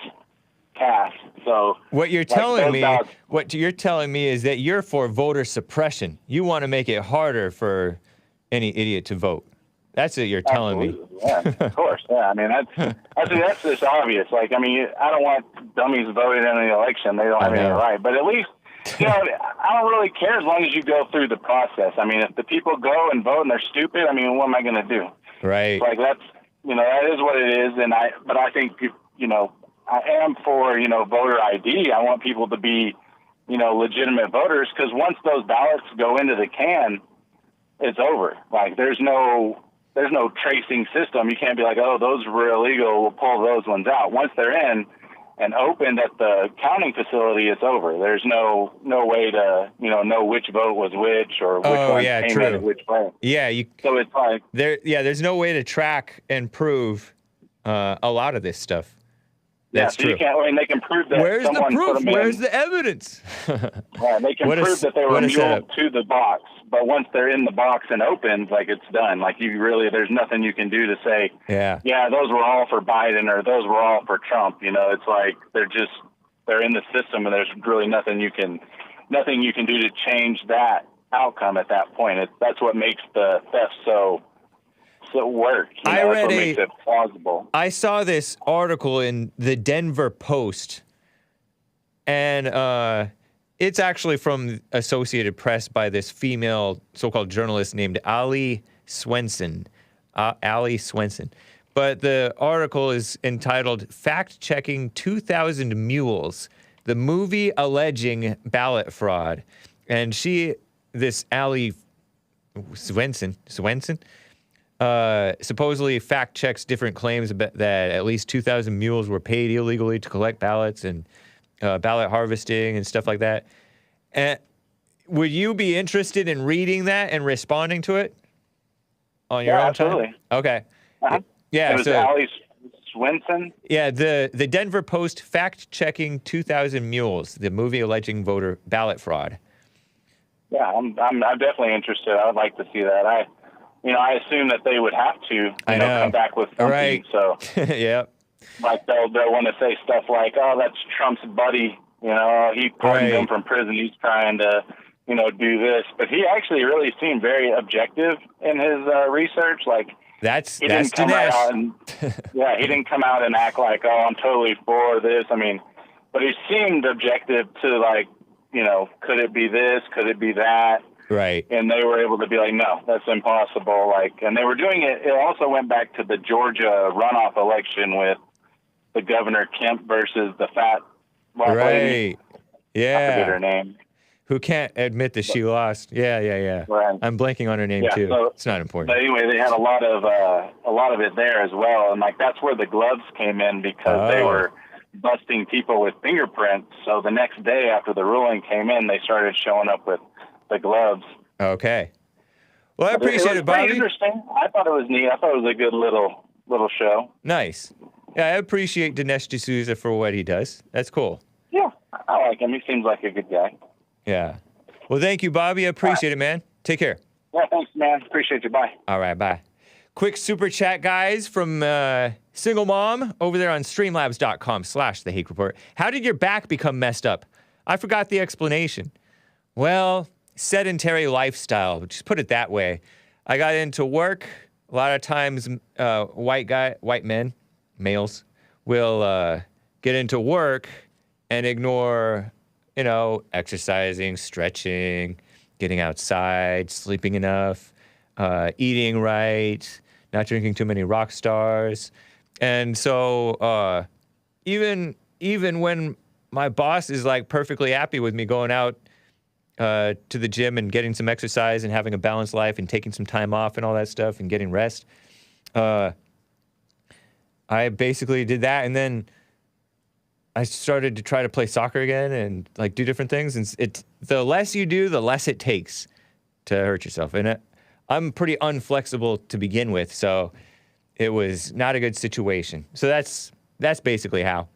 cast. So what you're telling me is that you're for voter suppression. You want to make it harder for any idiot to vote. That's what you're telling me. Yeah, of course. Yeah, I mean that's just obvious. Like, I mean, I don't want dummies voting in the election. They don't have any right. But at least, you know, I don't really care as long as you go through the process. I mean, if the people go and vote and they're stupid, I mean, what am I going to do? Right. Like that's, you know, that is what it is. But I think, you know, I am for, you know, voter ID. I want people to be, you know, legitimate voters, because once those ballots go into the can, it's over. Like there's no tracing system. You can't be like, oh, those were illegal, we'll pull those ones out. Once they're in and opened at the counting facility, it's over. There's no way to, you know which vote was which or which one came in at which way. Yeah, so it's like there's no way to track and prove a lot of this stuff. That's so true. You can't, I mean, they can prove that. Where's someone the proof? Put them Where's in. the evidence? Yeah, they can prove that they were muled to the box, but once they're in the box and opened, like it's done. Like there's nothing you can do to say, those were all for Biden or those were all for Trump. You know, it's like they're in the system, and there's really nothing you can do to change that outcome at that point. That's what makes the theft so it work. I That's read what makes it plausible. I saw this article in the Denver Post, and it's actually from Associated Press by this female so-called journalist named Ali Swenson. Ali Swenson. But the article is entitled Fact-Checking 2,000 Mules, the movie alleging ballot fraud. And this Ali Swenson, supposedly fact-checks different claims that at least 2,000 mules were paid illegally to collect ballots and ballot harvesting and stuff like that. And would you be interested in reading that and responding to it on your own absolutely. time? Okay. Uh-huh. Yeah. It was Ali Swenson. Yeah, the Denver Post fact-checking 2,000 mules, the movie alleging voter ballot fraud. Yeah, I'm definitely interested. I would like to see that. I assume that they would have to come back with something. Right. So yeah. Like they'll want to say stuff like, "Oh, that's Trump's buddy. He pardoned him from prison. He's trying to, do this." But he actually really seemed very objective in his research. Like that's didn't come Dinesh. out and he didn't come out and act like, "Oh, I'm totally for this." I mean, but he seemed objective to like, could it be this? Could it be that? Right. And they were able to be like, no, that's impossible. Like, and they were doing it. It also went back to the Georgia runoff election with the Governor Kemp versus the fat black lady. Yeah. I forget her name. Who can't admit that she lost. Yeah. Right. I'm blanking on her name too. So, it's not important. But anyway, they had a lot of it there as well. And like, that's where the gloves came in because they were busting people with fingerprints. So the next day after the ruling came in, they started showing up with the gloves. Okay. Well, I appreciate it, Bobby. Interesting. I thought it was neat. I thought it was a good little show. Nice. Yeah, I appreciate Dinesh D'Souza for what he does. That's cool. Yeah, I like him. He seems like a good guy. Yeah. Well, thank you, Bobby. I appreciate it, man. Take care. Yeah, thanks, man. Appreciate you. Bye. All right, bye. Quick super chat, guys, from Single Mom over there on streamlabs.com/The Hake Report. How did your back become messed up? I forgot the explanation. Well, sedentary lifestyle, just put it that way. I got into work. A lot of times, white men, males, will get into work and ignore, exercising, stretching, getting outside, sleeping enough, eating right, not drinking too many rock stars. And so even when my boss is like perfectly happy with me going out to the gym and getting some exercise and having a balanced life and taking some time off and all that stuff and getting rest, I basically did that. And then I started to try to play soccer again and like do different things. And the less you do, the less it takes to hurt yourself. And I'm pretty unflexible to begin with, so it was not a good situation. So that's basically how.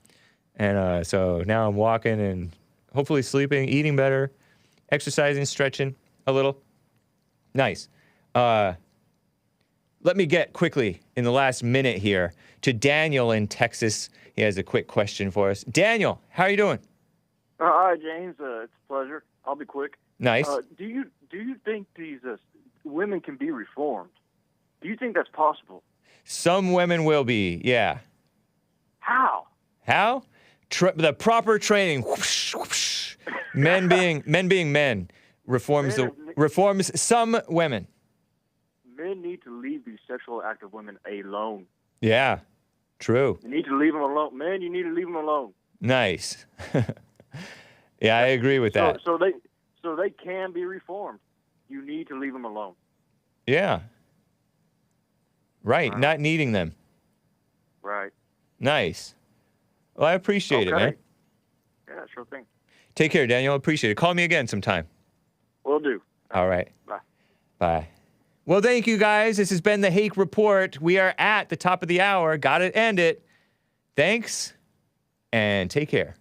And so now I'm walking and hopefully sleeping, eating better, exercising, stretching a little. Nice. Let me get quickly in the last minute here to Daniel in Texas. He has a quick question for us. Daniel, how are you doing? Hi, James. It's a pleasure. I'll be quick. Nice. Do you think these women can be reformed? Do you think that's possible? Some women will be, yeah. How? How? The proper training. Whoosh, whoosh. Men being men reforms some women. Men need to leave these sexual active women alone. Yeah, true. You need to leave them alone. Man, you need to leave them alone. Nice. Yeah, I agree with that. So they can be reformed. You need to leave them alone. Yeah. Right, not needing them. Right. Nice. Well, I appreciate it, man. Yeah, sure thing. Take care, Daniel. Appreciate it. Call me again sometime. Will do. All right. Bye. Bye. Well, thank you, guys. This has been the Hake Report. We are at the top of the hour. Got to end it. Thanks, and take care.